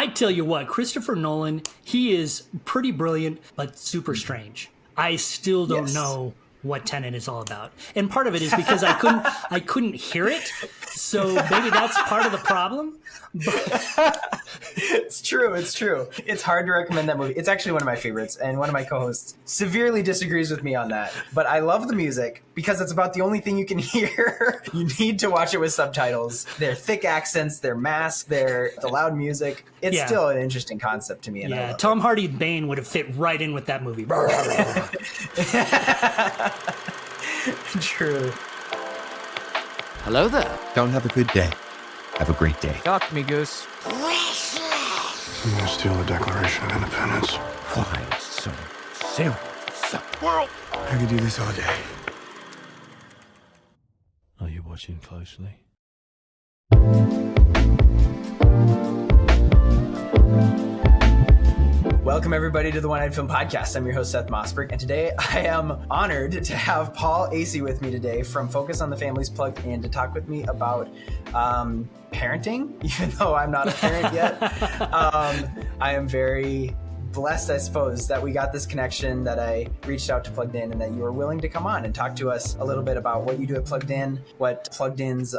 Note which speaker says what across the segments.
Speaker 1: I tell you what, Christopher Nolan, he is pretty brilliant, but super strange. I still don't know what Tenet is all about. And part of it is because I couldn't hear it. So maybe that's part of the problem. But...
Speaker 2: It's true. It's hard to recommend that movie. It's actually one of my favorites, and one of my co-hosts severely disagrees with me on that. But I love the music because it's about the only thing you can hear. You need to watch it with subtitles. They're thick accents, they're masked, they're the loud music. It's still an interesting concept to me. And
Speaker 1: Tom Hardy's Bane would have fit right in with that movie.
Speaker 2: True.
Speaker 3: Hello there.
Speaker 4: Don't have a good day. Have a great day.
Speaker 3: Talk to me, Goose.
Speaker 5: I'm gonna steal the Declaration of Independence.
Speaker 3: Why so serious?
Speaker 5: World! I could do this all day.
Speaker 6: Are you watching closely?
Speaker 2: Welcome, everybody, to the One-Eyed Film Podcast. I'm your host, Seth Mossberg, and today I am honored to have Paul Asay with me today from Focus on the Family's Plugged In to talk with me about parenting, even though I'm not a parent yet. I am very blessed, I suppose, that we got this connection, that I reached out to Plugged In, and that you were willing to come on and talk to us a little bit about what you do at Plugged In, what Plugged In's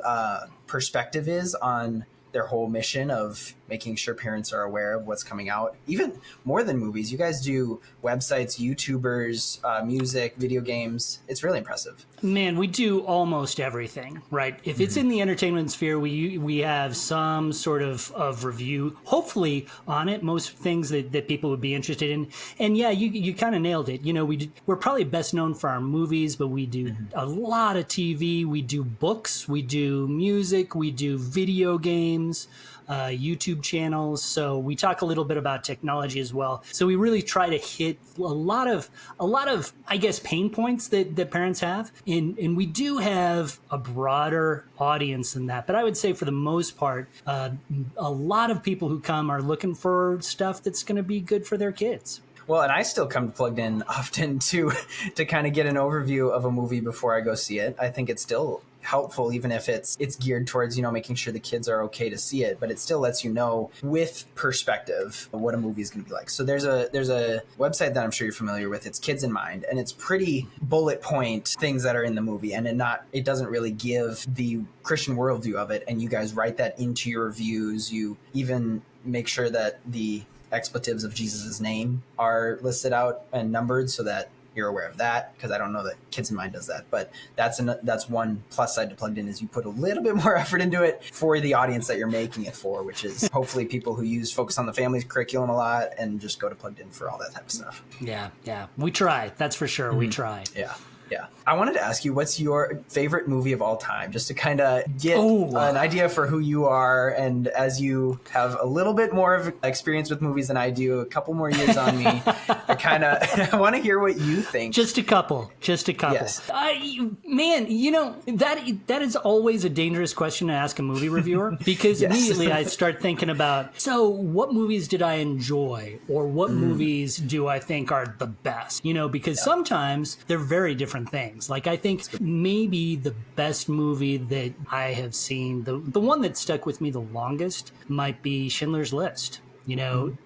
Speaker 2: perspective is on their whole mission of making sure parents are aware of what's coming out. Even more than movies, you guys do websites, YouTubers, music, video games. It's really impressive.
Speaker 1: Man, we do almost everything, right? If it's in the entertainment sphere, we have some sort of review, hopefully, on it, most things that people would be interested in. And yeah, you kind of nailed it. You know, we're probably best known for our movies, but we do a lot of TV. We do books, we do music, we do video games, YouTube channels. So we talk a little bit about technology as well. So we really try to hit a lot of I guess pain points that parents have, and we do have a broader audience than that. But I would say for the most part, a lot of people who come are looking for stuff that's going to be good for their kids.
Speaker 2: Well, and I still come to Plugged In often to kind of get an overview of a movie before I go see it. I think it's still helpful, even if it's geared towards, making sure the kids are okay to see it, but it still lets you know with perspective what a movie is going to be like. So there's a website that I'm sure you're familiar with. It's Kids in Mind, and it's pretty bullet point things that are in the movie, and it doesn't really give the Christian worldview of it, and you guys write that into your reviews. You even make sure that the expletives of Jesus's name are listed out and numbered so that you're aware of that, because I don't know that Kids in Mind does that. But that's one plus side to Plugged In, is you put a little bit more effort into it for the audience that you're making it for, which is hopefully people who use Focus on the Family's curriculum a lot and just go to Plugged In for all that type of stuff.
Speaker 1: Yeah. We try. That's for sure. We try.
Speaker 2: Yeah. I wanted to ask you, what's your favorite movie of all time, just to kind of get an idea for who you are. And as you have a little bit more of experience with movies than I do, a couple more years on me, I want to hear what you think.
Speaker 1: Just a couple.
Speaker 2: Yes.
Speaker 1: Man, that is always a dangerous question to ask a movie reviewer, because immediately I start thinking about, so what movies did I enjoy, or what movies do I think are the best? Because sometimes they're very different things. Like, I think maybe the best movie that I have seen, the one that stuck with me the longest, might be Schindler's List.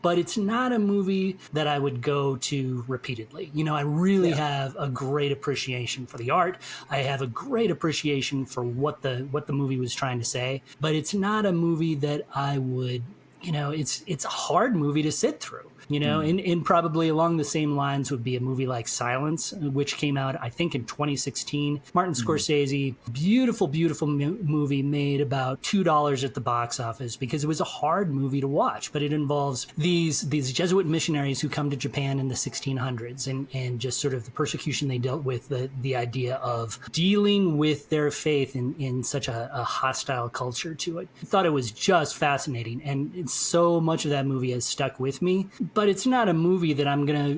Speaker 1: But it's not a movie that I would go to repeatedly. I really have a great appreciation for the art. I have a great appreciation for what the movie was trying to say, but it's not a movie that I would, it's a hard movie to sit through. And probably along the same lines would be a movie like Silence, which came out, I think, in 2016. Martin Scorsese, beautiful movie, made about $2 at the box office, because it was a hard movie to watch. But it involves these Jesuit missionaries who come to Japan in the 1600s, and just sort of the persecution they dealt with, the idea of dealing with their faith in such a hostile culture to it. I thought it was just fascinating, and so much of that movie has stuck with me. But it's not a movie that I'm gonna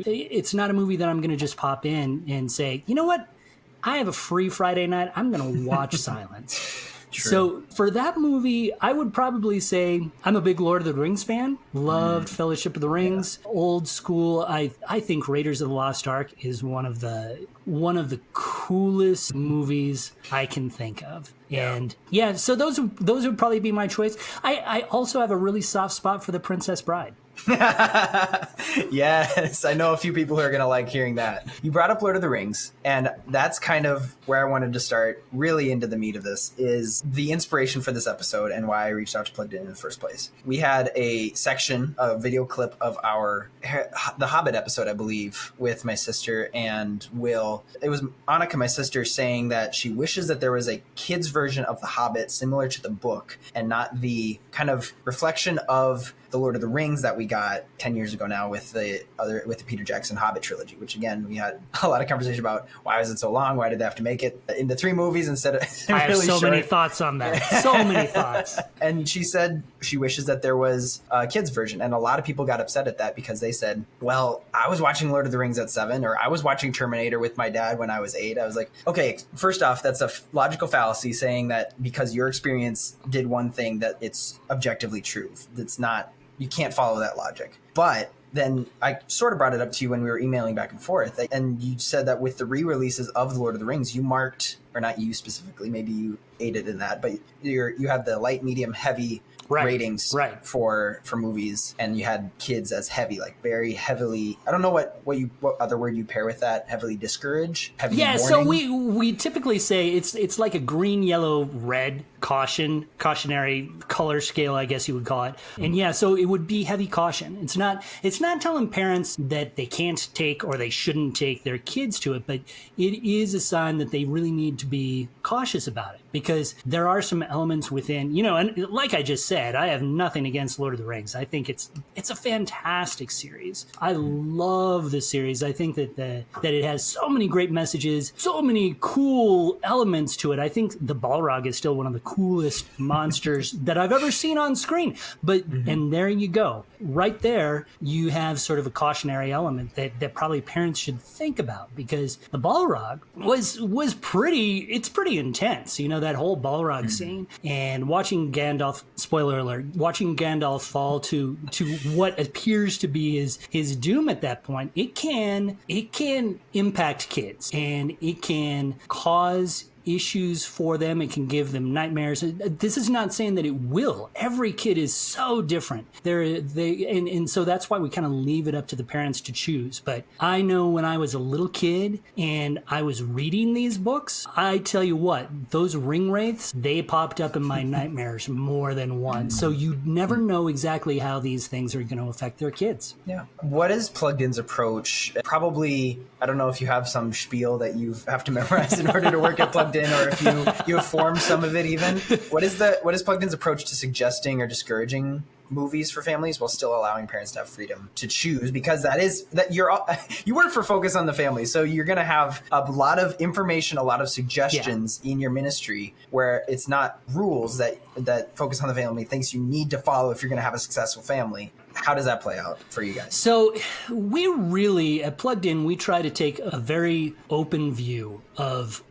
Speaker 1: just pop in and say, you know what? I have a free Friday night. I'm gonna watch Silence. So for that movie, I would probably say I'm a big Lord of the Rings fan. Loved Fellowship of the Rings. Old school. I think Raiders of the Lost Ark is one of the coolest movies I can think of. And yeah, so those would probably be my choice. I also have a really soft spot for The Princess Bride.
Speaker 2: Yes, I know a few people who are going to like hearing that. You brought up Lord of the Rings, and that's kind of where I wanted to start really into the meat of this, is the inspiration for this episode and why I reached out to Plugged In the first place. We had a section, a video clip of the Hobbit episode, I believe, with my sister and Will. It was Annika, my sister, saying that she wishes that there was a kid's version of The Hobbit similar to the book and not the kind of reflection of the Lord of the Rings that we got 10 years ago now with the Peter Jackson Hobbit trilogy, which again, we had a lot of conversation about why was it so long? Why did they have to make it into 3 movies instead of
Speaker 1: I have
Speaker 2: really
Speaker 1: so
Speaker 2: short?
Speaker 1: many thoughts on that. So many thoughts.
Speaker 2: And she said she wishes that there was a kid's version. And a lot of people got upset at that because they said, well, I was watching Lord of the Rings at 7, or I was watching Terminator with my dad when I was 8. I was like, okay, first off, that's a logical fallacy saying that because your experience did one thing that it's objectively true. It's not. You can't follow that logic. But then I sort of brought it up to you when we were emailing back and forth. And you said that with the re-releases of The Lord of the Rings, you marked, or not you specifically, maybe you aided in that, but you have the light, medium, heavy ratings for movies, and you had kids as heavy, like very heavily. I don't know what other word you pair with that. Heavily discourage, heavy warning.
Speaker 1: So we typically say it's like a green, yellow, red cautionary color scale, I guess you would call it. And yeah, so it would be heavy caution. It's not telling parents that they can't take or they shouldn't take their kids to it, but it is a sign that they really need to be cautious about it, because there are some elements within, and like I just said, I have nothing against Lord of the Rings. I think it's a fantastic series. I love the series. I think that it has so many great messages, so many cool elements to it. I think the Balrog is still one of the coolest monsters that I've ever seen on screen. But and there you go. Right there, you have sort of a cautionary element that probably parents should think about, because the Balrog was pretty intense. That whole Balrog scene, and watching Gandalf, spoiler alert, watching Gandalf fall to what appears to be his doom at that point, it can impact kids, and it can cause issues for them. It can give them nightmares. This is not saying that it will. Every kid is so different. And so that's why we kind of leave it up to the parents to choose. But I know when I was a little kid and I was reading these books, I tell you what, those ring wraiths, they popped up in my nightmares more than once. So you never know exactly how these things are going to affect their kids.
Speaker 2: Yeah. What is Plugged In's approach? Probably, I don't know if you have some spiel that you have to memorize in order to work at Plugged In, or if you have formed some of it even. What is Plugged In's approach to suggesting or discouraging movies for families while still allowing parents to have freedom to choose? Because you work for Focus on the Family, so you're going to have a lot of information, a lot of suggestions in your ministry, where it's not rules that Focus on the Family thinks you need to follow if you're going to have a successful family. How does that play out for you guys?
Speaker 1: So we really, at Plugged In, we try to take a very open view of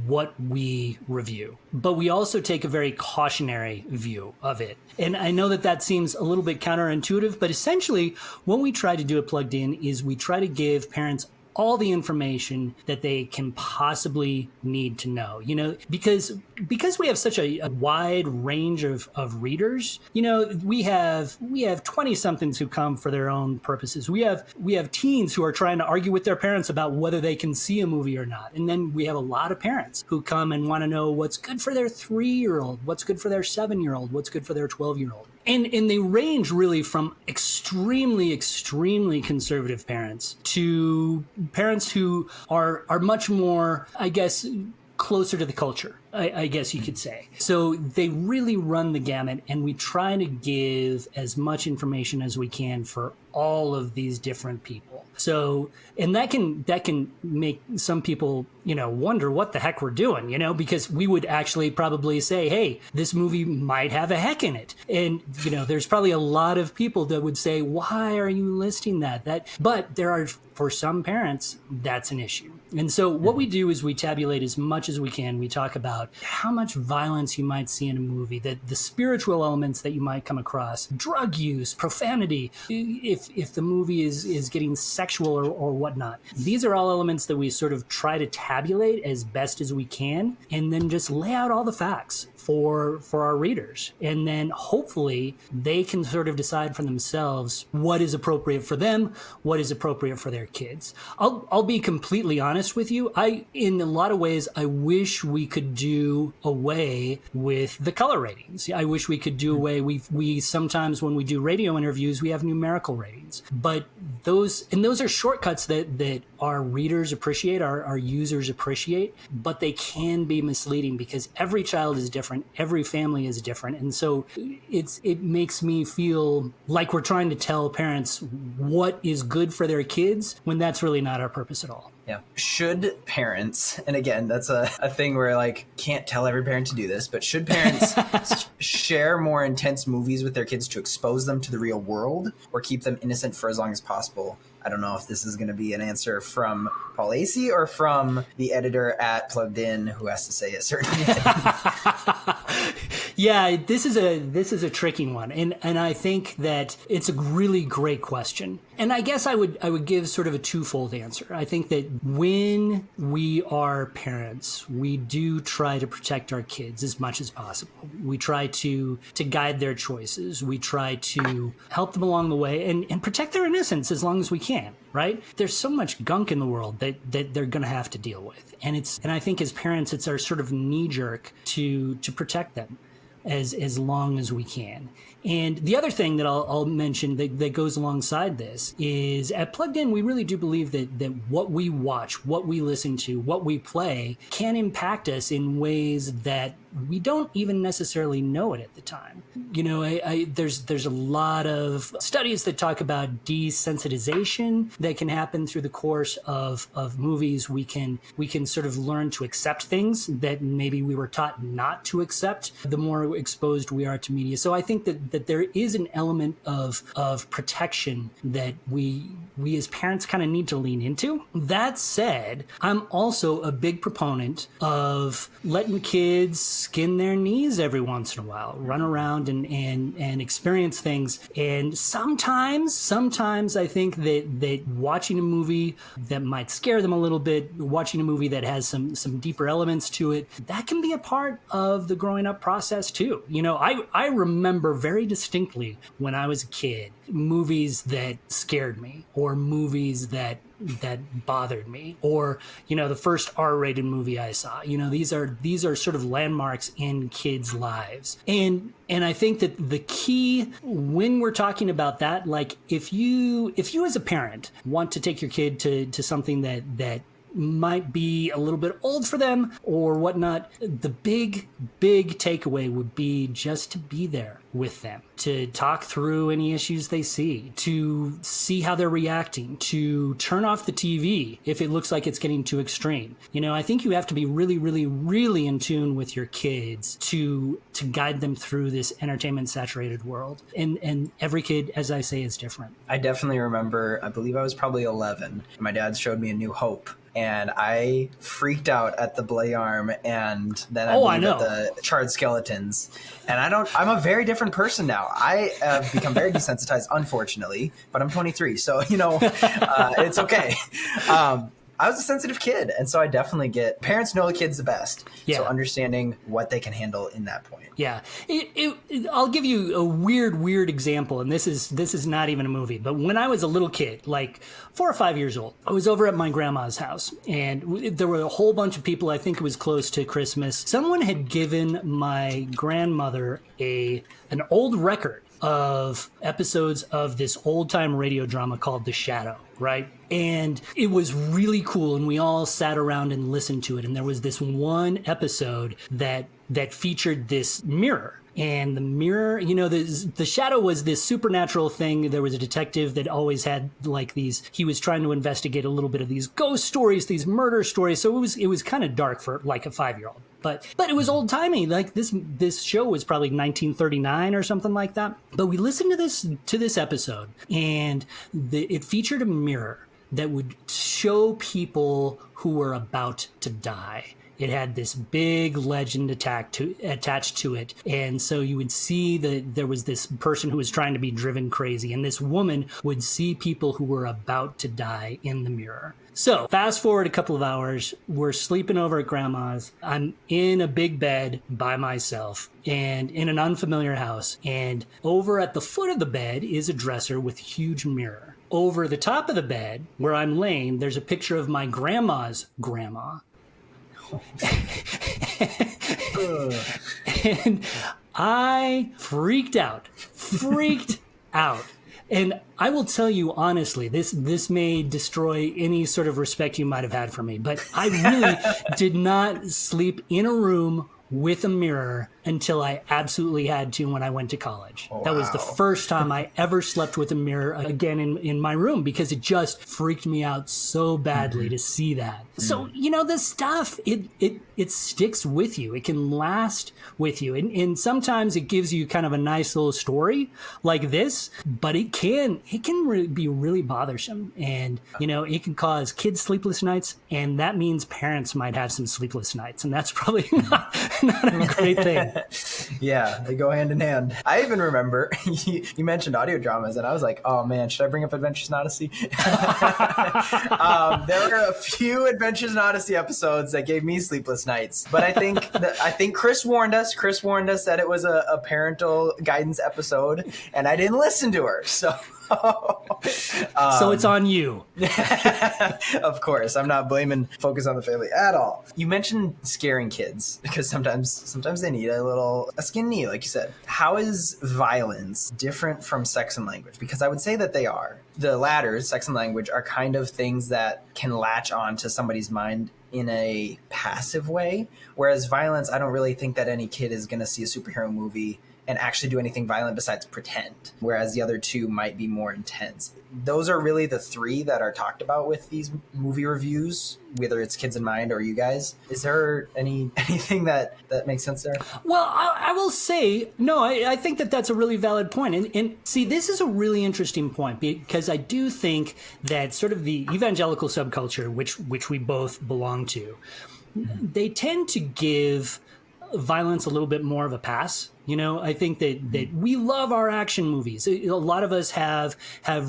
Speaker 1: what we review, but we also take a very cautionary view of it. And I know that seems a little bit counterintuitive, but essentially what we try to do at Plugged In is we try to give parents all the information that they can possibly need to know, because we have such a wide range of readers. We have 20 somethings who come for their own purposes. We have teens who are trying to argue with their parents about whether they can see a movie or not. And then we have a lot of parents who come and want to know what's good for their 3-year-old, what's good for their 7-year-old, what's good for their 12-year-old. And they range really from extremely, extremely conservative parents to parents who are much more, I guess, closer to the culture, I guess you could say. So they really run the gamut, and we try to give as much information as we can for all of these different people. So, and that can make some people, wonder what the heck we're doing, because we would actually probably say, hey, this movie might have a heck in it. And, there's probably a lot of people that would say, why are you listing that? But there are, for some parents, that's an issue. And so what we do is we tabulate as much as we can. We talk about about how much violence you might see in a movie, the spiritual elements that you might come across, drug use, profanity, if the movie is getting sexual or whatnot. These are all elements that we sort of try to tabulate as best as we can, and then just lay out all the facts for our readers. And then hopefully they can sort of decide for themselves what is appropriate for them, what is appropriate for their kids. I'll be completely honest with you. In a lot of ways, I wish we could do away with the color ratings. I wish we could do away. We sometimes, when we do radio interviews, we have numerical ratings, but those are shortcuts that our readers appreciate, our users appreciate, but they can be misleading because every child is different. Every family is different. And so it makes me feel like we're trying to tell parents what is good for their kids when that's really not our purpose at all.
Speaker 2: Yeah. Should parents, and again, that's a thing where like can't tell every parent to do this, but should parents share more intense movies with their kids to expose them to the real world or keep them innocent for as long as possible? I don't know if this is going to be an answer from Paul Asay or from the editor at Plugged In who has to say a certain thing.
Speaker 1: Yeah, this is a tricky one, and I think that it's a really great question. And I guess I would give sort of a twofold answer. I think that when we are parents, we do try to protect our kids as much as possible. We try to guide their choices. We try to help them along the way and protect their innocence as long as we can, right? There's so much gunk in the world that they're going to have to deal with. And I think as parents, it's our sort of knee jerk to protect them as long as we can. And the other thing that I'll mention that goes alongside this is at Plugged In, we really do believe that what we watch, what we listen to, what we play can impact us in ways that we don't even necessarily know it at the time. You know, there's a lot of studies that talk about desensitization that can happen through the course of movies. We can sort of learn to accept things that maybe we were taught not to accept the more exposed we are to media. So I think that there is an element of protection that we as parents kind of need to lean into. That said, I'm also a big proponent of letting kids skin their knees every once in a while, run around and experience things. And sometimes I think that watching a movie that might scare them a little bit, watching a movie that has some deeper elements to it, that can be a part of the growing up process too. You know, I remember very distinctly when I was a kid, movies that scared me or movies that bothered me, or, you know, the first R-rated movie I saw. You know, these are sort of landmarks in kids' lives. And I think that the key when we're talking about that, like if you as a parent want to take your kid to something that might be a little bit old for them or whatnot, the big takeaway would be just to be there with them, to talk through any issues they see, to see how they're reacting, to turn off the TV if it looks like it's getting too extreme. You know, I think you have to be really, really, really in tune with your kids to guide them through this entertainment saturated world. And every kid, as I say, is different.
Speaker 2: I definitely remember, I believe I was probably 11, and my dad showed me A New Hope. And I freaked out at the bloody arm and then at the charred skeletons. And I'm a very different person now. I have become very desensitized, unfortunately, but I'm 23. So, you know, it's okay. I was a sensitive kid. And so I definitely get parents know the kids the best. Yeah. So understanding what they can handle in that point.
Speaker 1: Yeah. I'll give you a weird example. And this is not even a movie. But when I was a little kid, like 4 or 5 years old, I was over at my grandma's house. And there were a whole bunch of people. I think it was close to Christmas. Someone had given my grandmother an old record of episodes of this old-time radio drama called The Shadow, right? And it was really cool, and we all sat around and listened to it. And there was this one episode that featured this mirror. And the mirror, you know, the Shadow was this supernatural thing. There was a detective that always had like he was trying to investigate a little bit of these ghost stories, these murder stories. So it was kind of dark for like a 5-year-old. But it was old timey. Like this show was probably 1939 or something like that. But we listened to this episode, and it featured a mirror that would show people who were about to die. it had this big legend attached to it. And so you would see that there was this person who was trying to be driven crazy, and this woman would see people who were about to die in the mirror. So fast forward a couple of hours, we're sleeping over at grandma's. I'm in a big bed by myself and in an unfamiliar house. And over at the foot of the bed is a dresser with a huge mirror. Over the top of the bed where I'm laying, there's a picture of my grandma's grandma. And I freaked out. And I will tell you honestly, this may destroy any sort of respect you might have had for me, but I really did not sleep in a room with a mirror until I absolutely had to when I went to college. Wow. That was the first time I ever slept with a mirror again in my room, because it just freaked me out so badly to see that. So, this stuff, it sticks with you. It can last with you. And sometimes it gives you kind of a nice little story like this, but it can be really bothersome. And, it can cause kids sleepless nights, and that means parents might have some sleepless nights. And that's probably not a great thing.
Speaker 2: Yeah, they go hand in hand. I even remember you mentioned audio dramas, and I was like, oh man, should I bring up Adventures in Odyssey? There were a few Adventures in Odyssey episodes that gave me sleepless nights, but I think Chris warned us. Chris warned us that it was a parental guidance episode, and I didn't listen to her. So
Speaker 1: it's on you.
Speaker 2: Of course, I'm not blaming Focus on the Family at all. You mentioned scaring kids because sometimes they need a skin knee, like you said. How is violence different from sex and language? Because I would say that they are. The latter, sex and language, are kind of things that can latch on to somebody's mind in a passive way, whereas violence, I don't really think that any kid is going to see a superhero movie and actually do anything violent besides pretend, whereas the other two might be more intense. Those are really the three that are talked about with these movie reviews, whether it's Kids in Mind or you guys. Is there anything that makes sense there?
Speaker 1: Well, I will say, no, I think that's a really valid point. And see, this is a really interesting point, because I do think that sort of the evangelical subculture, which we both belong to, they tend to give violence a little bit more of a pass. I think that we love our action movies. A lot of us have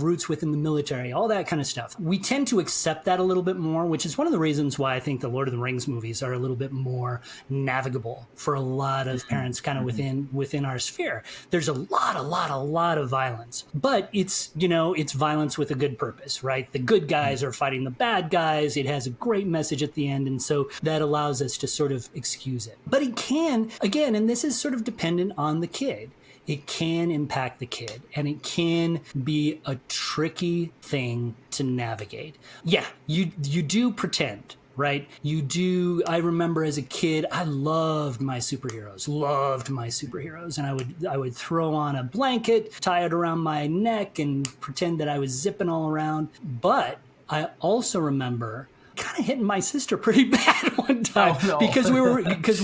Speaker 1: roots within the military, all that kind of stuff. We tend to accept that a little bit more, which is one of the reasons why I think the Lord of the Rings movies are a little bit more navigable for a lot of parents kind of within our sphere. There's a lot of violence, but it's violence with a good purpose, right? The good guys are fighting the bad guys. It has a great message at the end. And so that allows us to sort of excuse it. But it can, again, and this is sort of dependent on the kid. It can impact the kid, and it can be a tricky thing to navigate. Yeah, you do pretend, right? You do. I remember as a kid, I loved my superheroes, and I would throw on a blanket, tie it around my neck, and pretend that I was zipping all around. But I also remember kind of hitting my sister pretty bad one time because we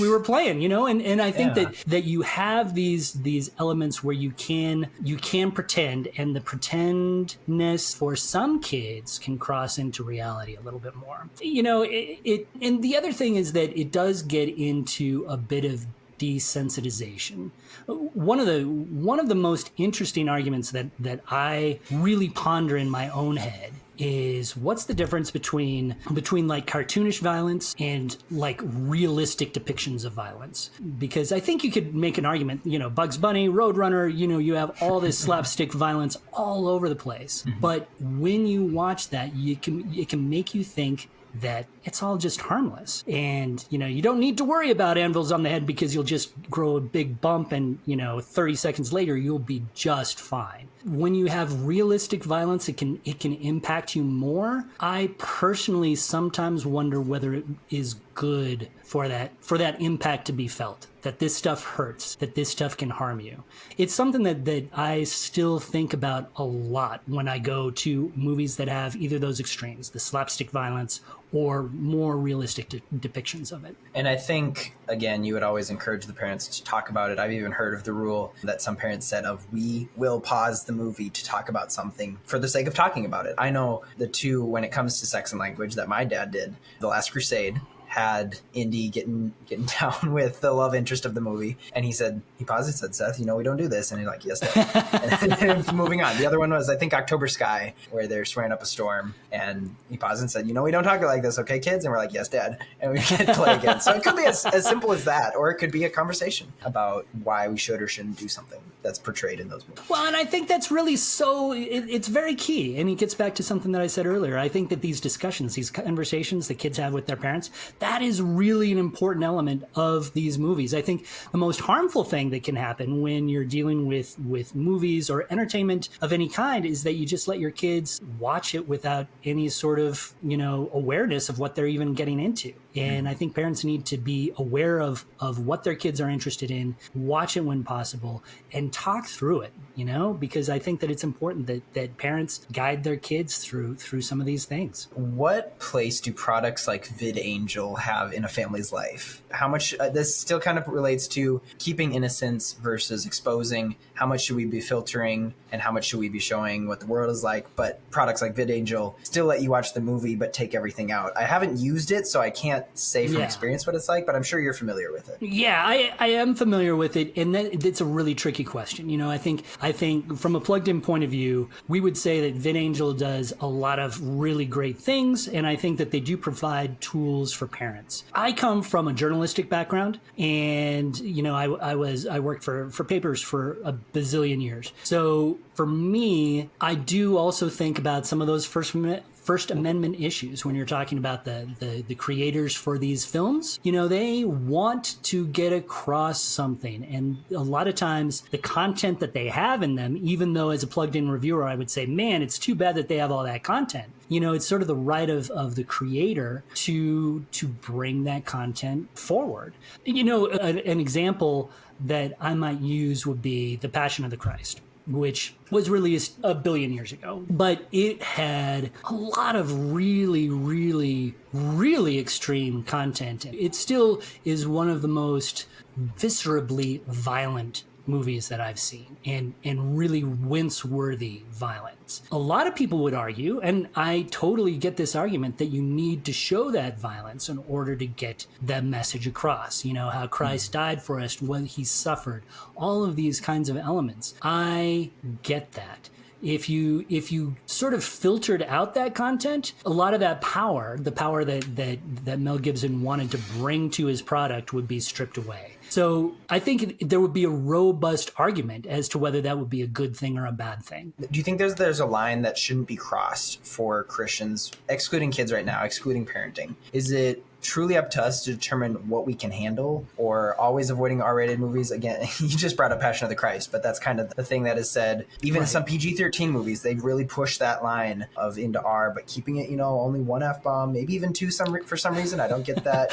Speaker 1: were playing, and I think that you have these elements where you can pretend, and the pretendness for some kids can cross into reality a little bit more. And the other thing is that it does get into a bit of desensitization. One of the most interesting arguments that I really ponder in my own head is, what's the difference between like cartoonish violence and like realistic depictions of violence? Because I think you could make an argument, Bugs Bunny, Roadrunner, you have all this slapstick violence all over the place. Mm-hmm. But when you watch that, it can make you think that it's all just harmless. And, you don't need to worry about anvils on the head, because you'll just grow a big bump and, 30 seconds later, you'll be just fine. When you have realistic violence, it can impact you more. I personally sometimes wonder whether it is good for that impact to be felt, that this stuff hurts, that this stuff can harm you. It's something that I still think about a lot when I go to movies that have either those extremes, the slapstick violence or more realistic depictions of it.
Speaker 2: And I think, again, you would always encourage the parents to talk about it. I've even heard of the rule that some parents said of, we will pause the movie to talk about something for the sake of talking about it. I know the two, when it comes to sex and language, that my dad did, The Last Crusade had Indy getting down with the love interest of the movie, and he paused and said, Seth, we don't do this, and he's like, yes, Dad. And moving on. The other one was, I think, October Sky, where they're swearing up a storm, and he paused and said, we don't talk like this, okay, kids? And we're like, yes, Dad, and we get to play again. So it could be as simple as that, or it could be a conversation about why we should or shouldn't do something that's portrayed in those movies.
Speaker 1: Well, and I think that's really it's very key. And it gets back to something that I said earlier. I think that these discussions, these conversations that kids have with their parents, that is really an important element of these movies. I think the most harmful thing that can happen when you're dealing with movies or entertainment of any kind is that you just let your kids watch it without any sort of, awareness of what they're even getting into. And I think parents need to be aware of what their kids are interested in, watch it when possible, and talk through it, because I think that it's important that parents guide their kids through some of these things.
Speaker 2: What place do products like VidAngel have in a family's life? How much, this still kind of relates to keeping innocence versus exposing. How much should we be filtering and how much should we be showing what the world is like? But products like VidAngel still let you watch the movie, but take everything out. I haven't used it, so I can't say from experience what it's like, but I'm sure you're familiar with it.
Speaker 1: Yeah, I am familiar with it, and it's a really tricky question. I think from a plugged-in point of view, we would say that VidAngel does a lot of really great things, and I think that they do provide tools for parents. I come from a journalistic background, and I worked for papers for a bazillion years. So for me, I do also think about some of those First Amendment issues when you're talking about the creators for these films. They want to get across something. And a lot of times the content that they have in them, even though as a plugged-in reviewer, I would say, man, it's too bad that they have all that content. It's sort of the right of the creator to bring that content forward. An example that I might use would be The Passion of the Christ, which was released a billion years ago. But it had a lot of really, really, really extreme content. It still is one of the most viscerally violent movies that I've seen, and really wince-worthy violence. A lot of people would argue, and I totally get this argument, that you need to show that violence in order to get that message across. How Christ died for us, what he suffered, all of these kinds of elements. I get that. If you sort of filtered out that content, a lot of that power, the power that Mel Gibson wanted to bring to his product, would be stripped away. So I think there would be a robust argument as to whether that would be a good thing or a bad thing.
Speaker 2: Do you think there's a line that shouldn't be crossed for Christians, excluding kids right now, excluding parenting? Is it truly up to us to determine what we can handle, or always avoiding R-rated movies? Again, you just brought up Passion of the Christ, but that's kind of the thing that is said. Even in some PG-13 movies, they really push that line of into R, but keeping it, only one F-bomb, maybe even two for some reason. I don't get that.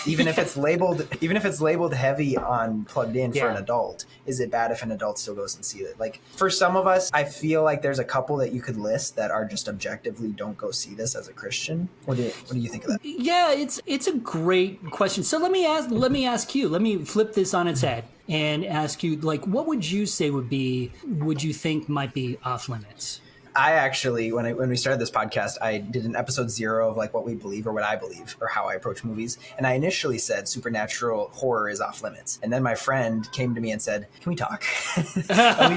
Speaker 2: Even if it's labeled heavy on plugged in for an adult, is it bad if an adult still goes and sees it? Like, for some of us, I feel like there's a couple that you could list that are just objectively don't go see this as a Christian. What do you think of that?
Speaker 1: Yeah, it's a great question. So let me ask you. Let me flip this on its head and ask you, what would you say would you think might be off limits?
Speaker 2: I actually, when we started this podcast, I did an episode 0 of what we believe or what I believe or how I approach movies. And I initially said supernatural horror is off limits. And then my friend came to me and said, can we talk? And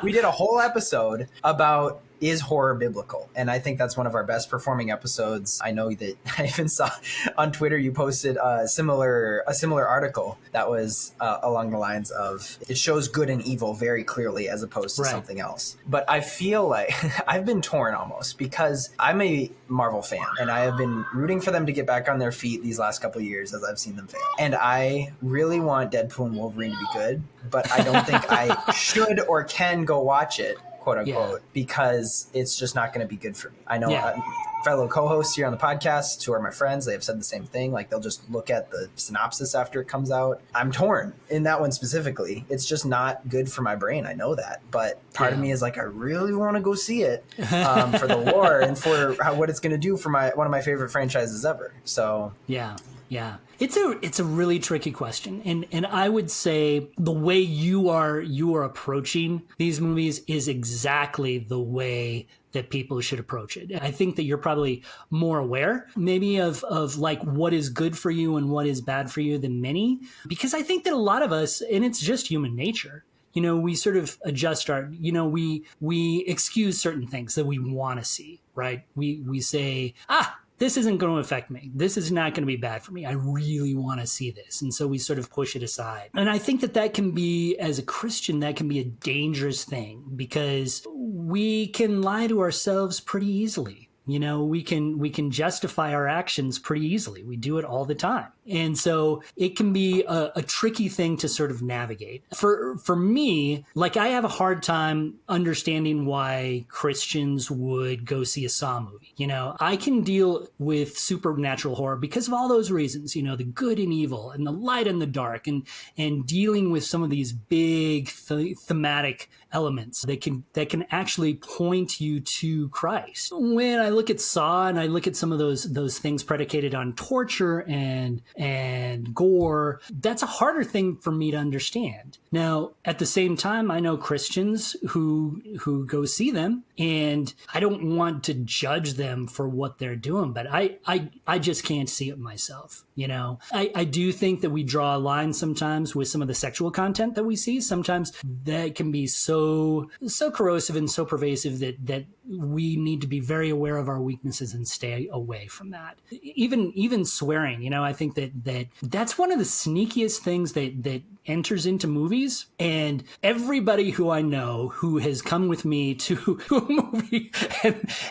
Speaker 2: we did a whole episode about, is horror biblical? And I think that's one of our best performing episodes. I know that I even saw on Twitter you posted a similar article that was along the lines of, it shows good and evil very clearly as opposed to something else. But I feel like I've been torn almost, because I'm a Marvel fan and I have been rooting for them to get back on their feet these last couple of years as I've seen them fail. And I really want Deadpool and Wolverine to be good, but I don't think I should or can go watch it, quote unquote, because it's just not going to be good for me. I know fellow co-hosts here on the podcast who are my friends, they have said the same thing. They'll just look at the synopsis after it comes out. I'm torn in that one specifically. It's just not good for my brain. I know that, but part of me is I really want to go see it for the lore and for what it's going to do for one of my favorite franchises ever. So
Speaker 1: Yeah. It's a really tricky question. And I would say the way you are approaching these movies is exactly the way that people should approach it. I think that you're probably more aware maybe of like what is good for you and what is bad for you than many, because I think that a lot of us, and it's just human nature, we sort of adjust we excuse certain things that we want to see, right? We say, this isn't going to affect me. This is not going to be bad for me. I really want to see this. And so we sort of push it aside. And I think that can be, as a Christian, that can be a dangerous thing, because we can lie to ourselves pretty easily. We can justify our actions pretty easily. We do it all the time. And so it can be a tricky thing to sort of navigate. For me, like, I have a hard time understanding why Christians would go see a Saw movie. I can deal with supernatural horror because of all those reasons, the good and evil and the light and the dark, and dealing with some of these big thematic elements that can actually point you to Christ. When I look at Saw and I look at some of those things predicated on torture and gore, that's a harder thing for me to understand. Now, at the same time, I know Christians who go see them, and I don't want to judge them for what they're doing, but I just can't see it myself. I do think that we draw a line sometimes with some of the sexual content that we see. Sometimes that can be so corrosive and so pervasive that we need to be very aware of our weaknesses and stay away from that. Even swearing, I think that's one of the sneakiest things that enters into movies. And everybody who I know who has come with me to a movie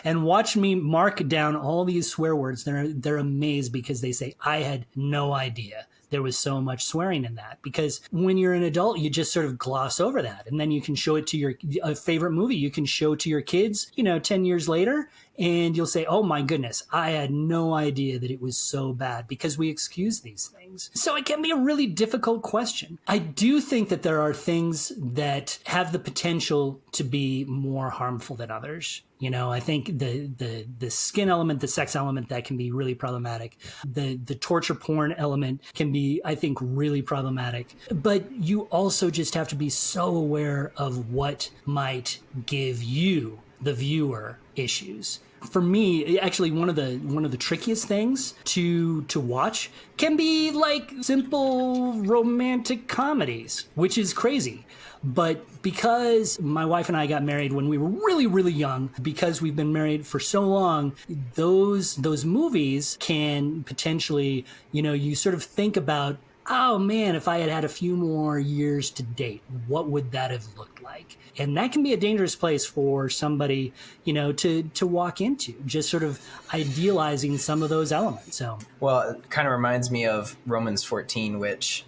Speaker 1: and watched me mark down all these swear words, they're amazed, because they say, I had no idea there was so much swearing in that. Because when you're an adult, you just sort of gloss over that. And then you can show it to a favorite movie. You can show to your kids, 10 years later, and you'll say, oh my goodness, I had no idea that it was so bad, because we excuse these things. So it can be a really difficult question. I do think that there are things that have the potential to be more harmful than others. I think the skin element, the sex element, that can be really problematic. The torture porn element can be, I think, really problematic. But you also just have to be so aware of what might give you, the viewer, issues. For me, actually, one of the trickiest things to watch can be like simple romantic comedies, which is crazy. But because my wife and I got married when we were really, really young, because we've been married for so long, those movies can potentially, you sort of think about, oh man, if I had had a few more years to date, what would that have looked like? And that can be a dangerous place for somebody, to walk into, just sort of idealizing some of those elements. So,
Speaker 2: well, it kind of reminds me of Romans 14, which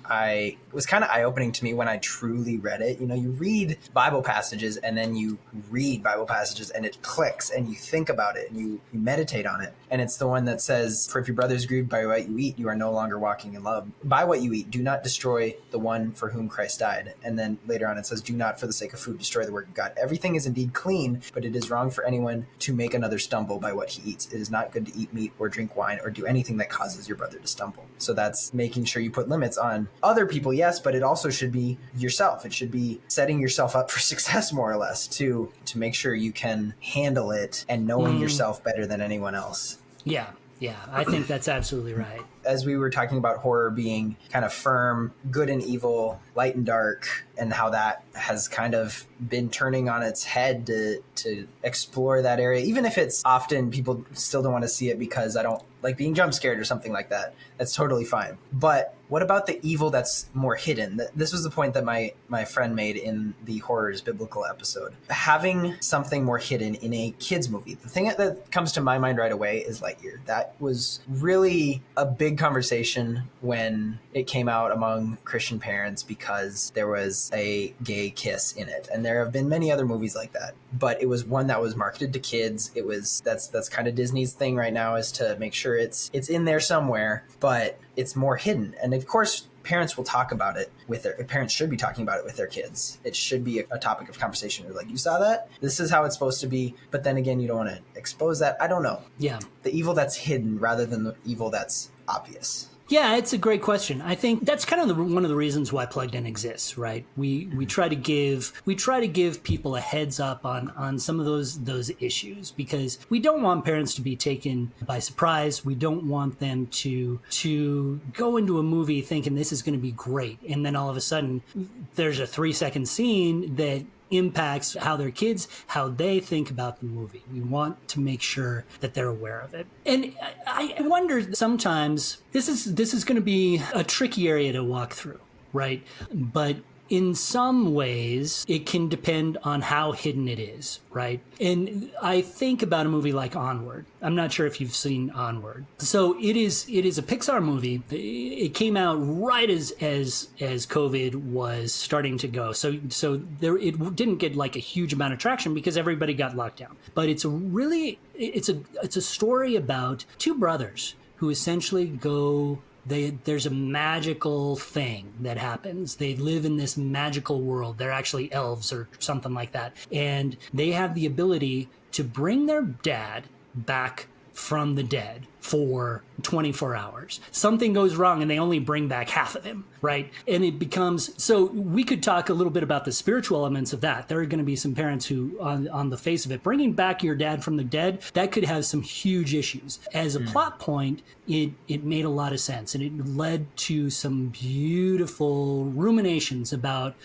Speaker 2: was kind of eye-opening to me when I truly read it. You read Bible passages, and then you read Bible passages, and it clicks, and you think about it, and you meditate on it. And it's the one that says, for if your brother is grieved by what you eat, you are no longer walking in love. By what you eat, do not destroy the one for whom Christ died. And then later on it says, do not for the sake of food destroy the work of God. Everything is indeed clean, but it is wrong for anyone to make another stumble by what he eats. It is not good to eat meat or drink wine or do anything that causes your brother to stumble. So that's making sure you put limits on other people, yes, but it also should be yourself. It should be setting yourself up for success, more or less, to make sure you can handle it and knowing yourself better than anyone else.
Speaker 1: Yeah, I think that's absolutely right.
Speaker 2: As we were talking about horror being kind of firm, good and evil, light and dark, and how that has kind of been turning on its head to explore that area, even if it's often people still don't want to see it because I don't like being jump scared or something like that. That's totally fine. But what about the evil that's more hidden? This was the point that my friend made in the Horrors Biblical episode. Having something more hidden in a kid's movie. The thing that comes to my mind right away is Lightyear. That was really a big conversation when it came out among Christian parents because there was a gay kiss in it. And there have been many other movies like that. But it was one that was marketed to kids. That's kind of Disney's thing right now, is to make sure it's in there somewhere, but it's more hidden. And of course, parents will talk about it parents should be talking about it with their kids. It should be a topic of conversation. You're like, you saw that? This is how it's supposed to be. But then again, you don't want to expose that. I don't know.
Speaker 1: Yeah.
Speaker 2: The evil that's hidden rather than the evil that's obvious.
Speaker 1: Yeah, it's a great question. I think that's kind of one of the reasons why Plugged In exists, right? We try to give people a heads up on some of those issues, because we don't want parents to be taken by surprise. We don't want them to go into a movie thinking this is going to be great, and then all of a sudden there's a 3-second scene that impacts how they think about the movie. We want to make sure that they're aware of it. And I wonder sometimes, this is going to be a tricky area to walk through, right? But in some ways, it can depend on how hidden it is, right? And I think about a movie like Onward. I'm not sure if you've seen Onward. So it is a Pixar movie. It came out right as COVID was starting to go. So it didn't get like a huge amount of traction because everybody got locked down. But it's a story about two brothers who essentially go. There's a magical thing that happens. They live in this magical world. They're actually elves or something like that. And they have the ability to bring their dad back from the dead for 24 hours. Something goes wrong and they only bring back half of him, right? And it becomes, so we could talk a little bit about the spiritual elements of that. There are going to be some parents who, on the face of it, bringing back your dad from the dead, that could have some huge issues. As a plot point, it made a lot of sense, and it led to some beautiful ruminations about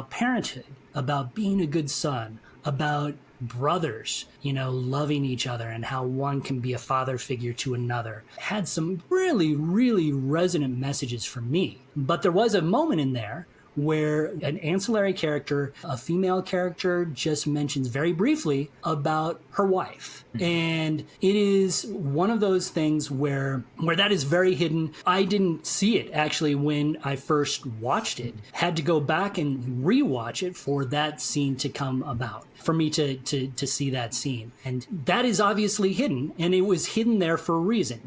Speaker 1: parenthood, about being a good son, about brothers, loving each other, and how one can be a father figure to another. Had some really, really resonant messages for me. But there was a moment in there where an ancillary character, a female character, just mentions very briefly about her wife. And it is one of those things where that is very hidden. I didn't see it actually when I first watched it. Had to go back and rewatch it for that scene to come about, for me to see that scene. And that is obviously hidden, and it was hidden there for a reason.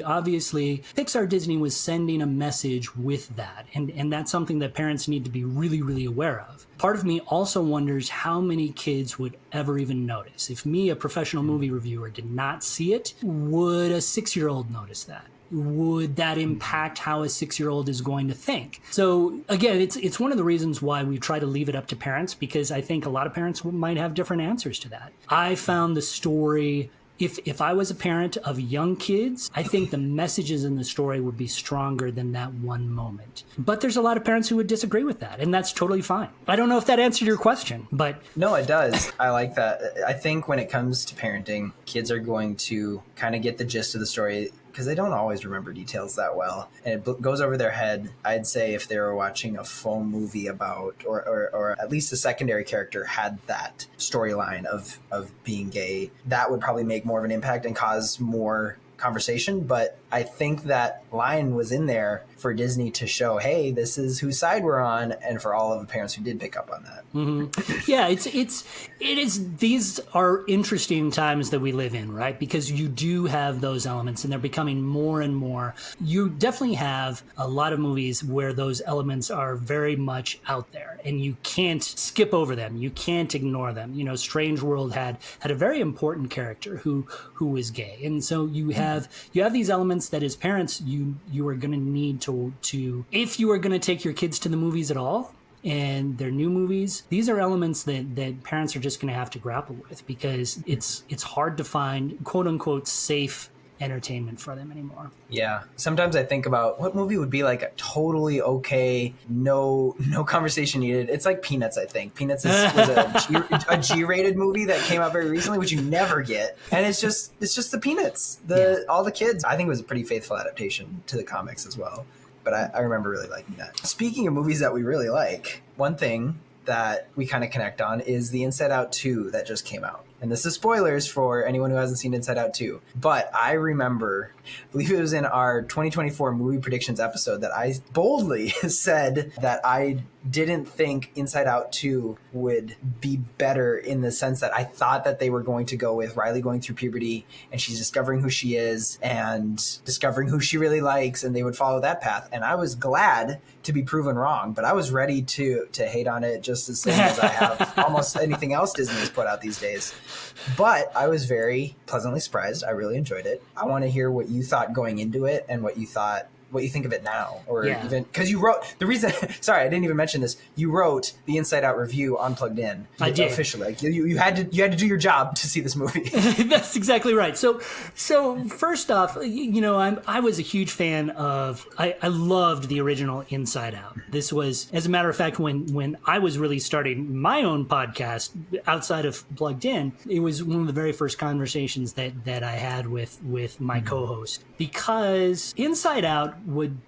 Speaker 1: Obviously Pixar Disney was sending a message with that, and that's something that parents need to be really, really aware of. Part of me also wonders how many kids would ever even notice. If me, a professional movie reviewer, did not see it, would a 6-year-old notice that? Would that impact how a 6-year-old is going to think? So again, it's one of the reasons why we try to leave it up to parents, because I think a lot of parents might have different answers to that. I found the story, if I was a parent of young kids, I think the messages in the story would be stronger than that one moment. But there's a lot of parents who would disagree with that, and that's totally fine. I don't know if that answered your question, but... No,
Speaker 2: it does. I like that. I think when it comes to parenting, kids are going to kind of get the gist of the story, because they don't always remember details that well, and it goes over their head. I'd say if they were watching a full movie about, or at least a secondary character had that storyline of being gay, that would probably make more of an impact and cause more conversation. But I think that line was in there for Disney to show, hey, this is whose side we're on, and for all of the parents who did pick up on that.
Speaker 1: Mm-hmm. Yeah, it is. These are interesting times that we live in, right? Because you do have those elements, and they're becoming more and more. You definitely have a lot of movies where those elements are very much out there, and you can't skip over them. You can't ignore them. Strange World had a very important character who was gay, and so you have these elements that as parents you are going to need to if you are going to take your kids to the movies at all, and they're new movies, these are elements that parents are just going to have to grapple with, because it's hard to find quote unquote safe entertainment for them anymore.
Speaker 2: Yeah. Sometimes I think about what movie would be like a totally okay, no conversation needed. It's like Peanuts, I think. Peanuts was a G-rated movie that came out very recently, which you never get. And it's just the Peanuts. All the kids. I think it was a pretty faithful adaptation to the comics as well. But I remember really liking that. Speaking of movies that we really like, one thing that we kind of connect on is the Inside Out 2 that just came out. And this is spoilers for anyone who hasn't seen Inside Out 2. But I remember, I believe it was in our 2024 movie predictions episode, that I boldly said that I didn't think Inside Out 2 would be better, in the sense that I thought that they were going to go with Riley going through puberty and she's discovering who she is and discovering who she really likes, and they would follow that path. And I was glad to be proven wrong, but I was ready to hate on it just as soon as I have almost anything else Disney has put out these days. But I was very pleasantly surprised. I really enjoyed it. I want to hear what you thought going into it and what you thought what you think of it now, or
Speaker 1: Yeah.
Speaker 2: even because you wrote the reason. Sorry, I didn't even mention this. You wrote the Inside Out review on Plugged In.
Speaker 1: I did.
Speaker 2: Officially. Like, you had to do your job to see this movie.
Speaker 1: That's exactly right. So first off, I was a huge fan of. I loved the original Inside Out. This was, as a matter of fact, when I was really starting my own podcast outside of Plugged In, it was one of the very first conversations that I had with my co-host, because Inside Out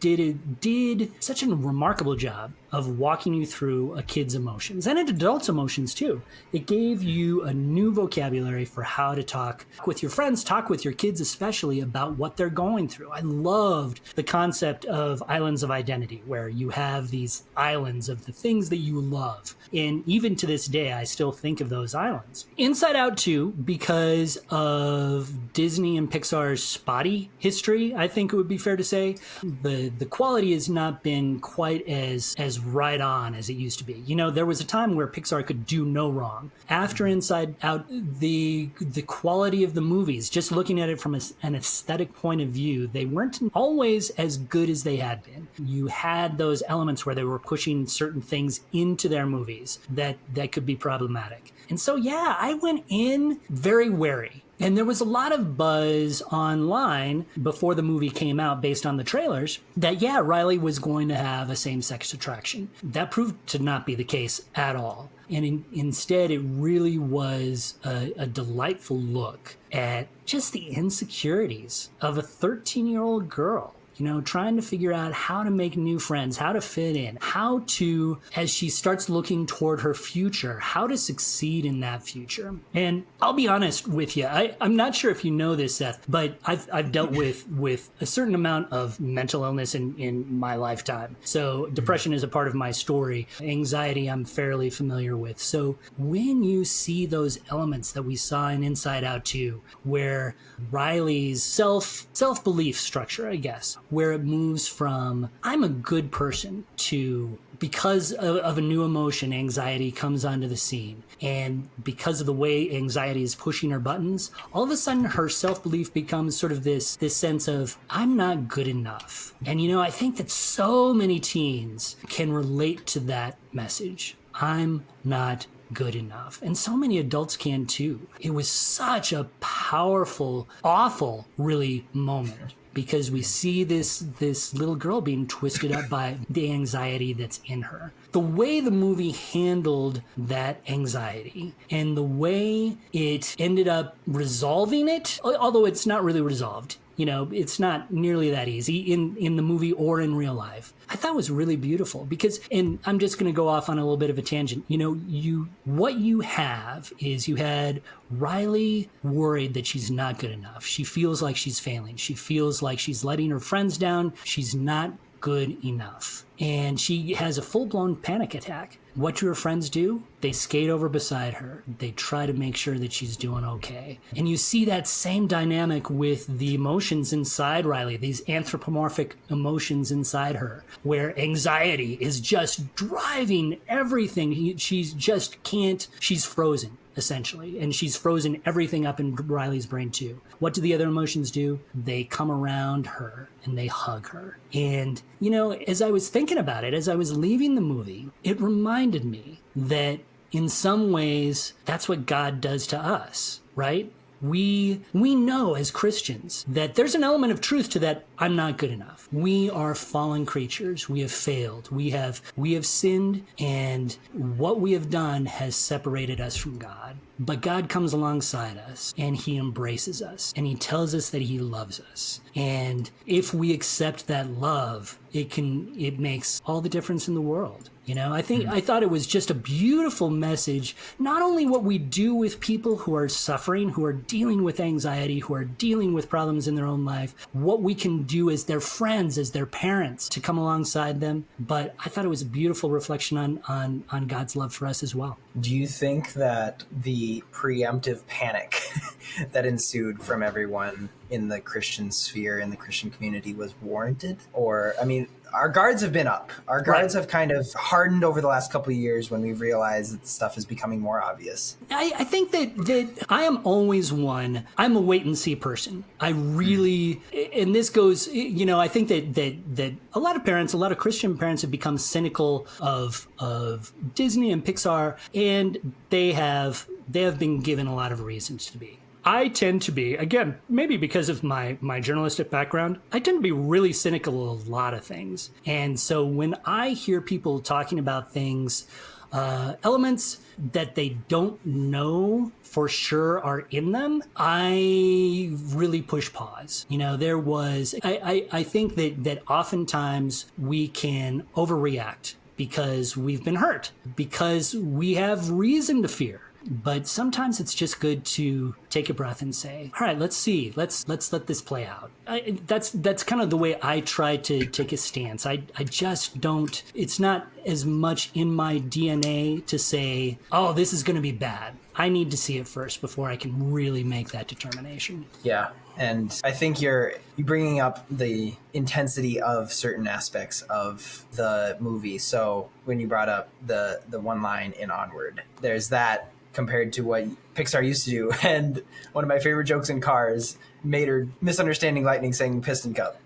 Speaker 1: did such a remarkable job of walking you through a kid's emotions and an adult's emotions too. It gave you a new vocabulary for how to talk with your friends, talk with your kids especially, about what they're going through. I loved the concept of islands of identity, where you have these islands of the things that you love. And even to this day, I still think of those islands. Inside Out 2, because of Disney and Pixar's spotty history, I think it would be fair to say, the quality has not been quite as right on as it used to be. There was a time where Pixar could do no wrong. After Inside Out, the quality of the movies, just looking at it from an aesthetic point of view, they weren't always as good as they had been. You had those elements where they were pushing certain things into their movies that could be problematic. And so, yeah, I went in very wary. And there was a lot of buzz online before the movie came out based on the trailers that, yeah, Riley was going to have a same-sex attraction. That proved to not be the case at all. And instead, it really was a delightful look at just the insecurities of a 13-year-old girl. Trying to figure out how to make new friends, how to fit in, how to, as she starts looking toward her future, how to succeed in that future. And I'll be honest with you, I'm not sure if you know this, Seth, but I've dealt with a certain amount of mental illness in my lifetime. So depression is a part of my story. Anxiety, I'm fairly familiar with. So when you see those elements that we saw in Inside Out 2, where Riley's self-belief structure, I guess, where it moves from I'm a good person to, because of a new emotion, anxiety comes onto the scene. And because of the way anxiety is pushing her buttons, all of a sudden her self-belief becomes sort of this sense of I'm not good enough. And I think that so many teens can relate to that message. I'm not good enough. And so many adults can too. It was such a powerful, awful, really, moment, because we see this little girl being twisted up by the anxiety that's in her. The way the movie handled that anxiety and the way it ended up resolving it, although it's not really resolved, it's not nearly that easy in the movie or in real life, I thought was really beautiful. Because, and I'm just going to go off on a little bit of a tangent, what you have is you had Riley worried that she's not good enough. She feels like she's failing. She feels like she's letting her friends down. She's not good enough. And she has a full-blown panic attack. What do her friends do? They skate over beside her. They try to make sure that she's doing okay. And you see that same dynamic with the emotions inside Riley, these anthropomorphic emotions inside her, where anxiety is just driving everything. She's frozen, essentially. And she's frozen everything up in Riley's brain too. What do the other emotions do? They come around her and they hug her. And, as I was thinking about it, as I was leaving the movie, it reminded me that in some ways, that's what God does to us, right? We know as Christians that there's an element of truth to that I'm not good enough. We are fallen creatures. We have failed. We have sinned, and what we have done has separated us from God. But God comes alongside us and he embraces us and he tells us that he loves us. And if we accept that love, it makes all the difference in the world. I thought it was just a beautiful message, not only what we do with people who are suffering, who are dealing with anxiety, who are dealing with problems in their own life, what we can do as their friends, as their parents, to come alongside them. But I thought it was a beautiful reflection on God's love for us as well.
Speaker 2: Do you think that the preemptive panic that ensued from everyone in the Christian sphere, in the Christian community, was warranted? Or, our guards have been up. Our guards have kind of hardened over the last couple of years when we've realized that stuff is becoming more obvious.
Speaker 1: I think that I am always one. I'm a wait and see person. I really, and this goes, I think that a lot of parents, a lot of Christian parents have become cynical of Disney and Pixar, and they have been given a lot of reasons to be. I tend to be, again, maybe because of my journalistic background, I tend to be really cynical of a lot of things. And so when I hear people talking about things, elements that they don't know for sure are in them, I really push pause. I think that oftentimes we can overreact because we've been hurt, because we have reason to fear. But sometimes it's just good to take a breath and say, all right, let's see. Let's let this play out. That's kind of the way I try to take a stance. I just don't, it's not as much in my DNA to say, oh, this is going to be bad. I need to see it first before I can really make that determination.
Speaker 2: Yeah. And I think you're bringing up the intensity of certain aspects of the movie. So when you brought up the one line in Onward, there's that compared to what Pixar used to do. And one of my favorite jokes in Cars, Mater misunderstanding lightning saying piston cup.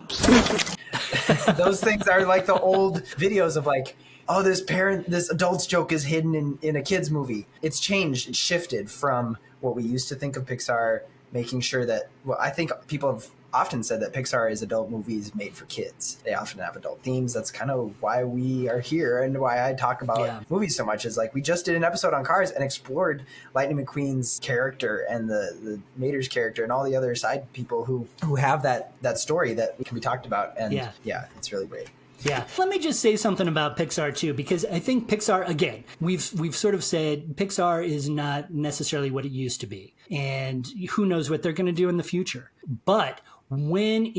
Speaker 2: Those things are like the old videos of like, oh, this adult's joke is hidden in a kid's movie. It's changed. It's shifted from what we used to think of Pixar, making sure that, well, I think people have often said that Pixar is adult movies made for kids. They often have adult themes. That's kind of why we are here and why I talk about movies so much, is like we just did an episode on Cars and explored Lightning McQueen's character and the Mater's character and all the other side people who have that story that can be talked about. And yeah, it's really great.
Speaker 1: Yeah. Let me just say something about Pixar too, because I think Pixar, again, we've sort of said Pixar is not necessarily what it used to be, and who knows what they're going to do in the future. But when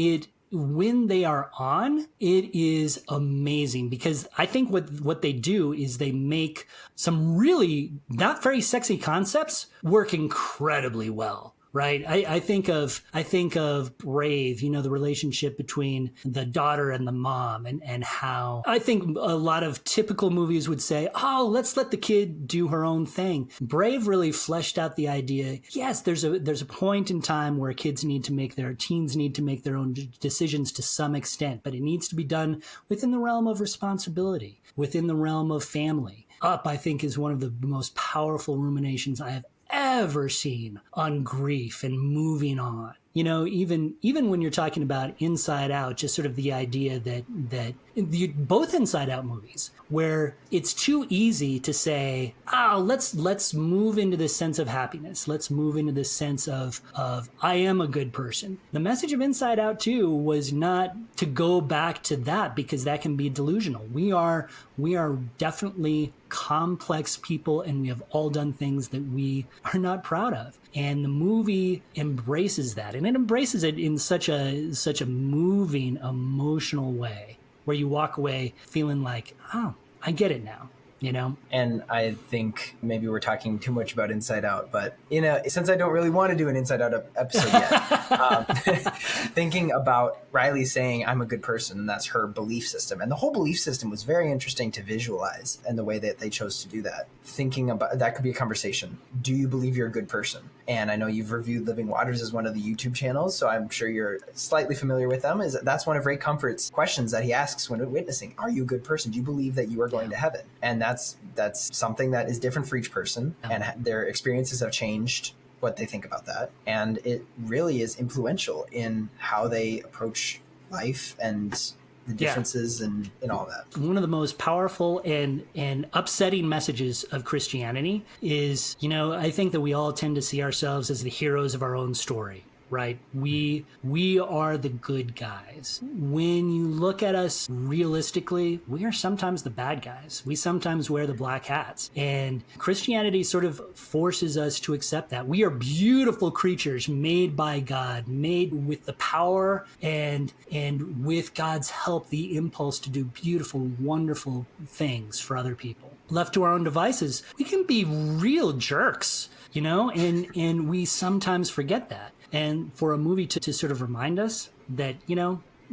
Speaker 1: they are on, it is amazing, because I think what they do is they make some really not very sexy concepts work incredibly well. Right. I think of Brave, the relationship between the daughter and the mom, and how I think a lot of typical movies would say, oh, let's let the kid do her own thing. Brave really fleshed out the idea. Yes, there's a point in time where teens need to make their own decisions to some extent, but it needs to be done within the realm of responsibility, within the realm of family. Up, I think, is one of the most powerful ruminations I have ever seen on grief and moving on. Even when you're talking about Inside Out, just sort of the idea that both Inside Out movies, where it's too easy to say, oh, let's move into this sense of happiness. Let's move into this sense of I am a good person. The message of Inside Out 2 was not to go back to that, because that can be delusional. We are definitely complex people, and we have all done things that we are not proud of. And the movie embraces that, and it embraces it in such a moving, emotional way, where you walk away feeling like, oh, I get it now.
Speaker 2: And I think maybe we're talking too much about Inside Out, but since I don't really want to do an Inside Out episode yet, thinking about Riley saying I'm a good person, and that's her belief system, and the whole belief system was very interesting to visualize, and the way that they chose to do that. Thinking about that could be a conversation. Do you believe you're a good person? And I know you've reviewed Living Waters as one of the YouTube channels, so I'm sure you're slightly familiar with them. That's one of Ray Comfort's questions that he asks when witnessing. Are you a good person? Do you believe that you are going to heaven? And that's something that is different for each person, and their experiences have changed what they think about that. And it really is influential in how they approach life and the differences and all that.
Speaker 1: One of the most powerful and upsetting messages of Christianity is, I think that we all tend to see ourselves as the heroes of our own story. Right? We are the good guys. When you look at us realistically, we are sometimes the bad guys. We sometimes wear the black hats. And Christianity sort of forces us to accept that. We are beautiful creatures made by God, made with the power and with God's help, the impulse to do beautiful, wonderful things for other people. Left to our own devices, we can be real jerks, and we sometimes forget that. And for a movie to sort of remind us that,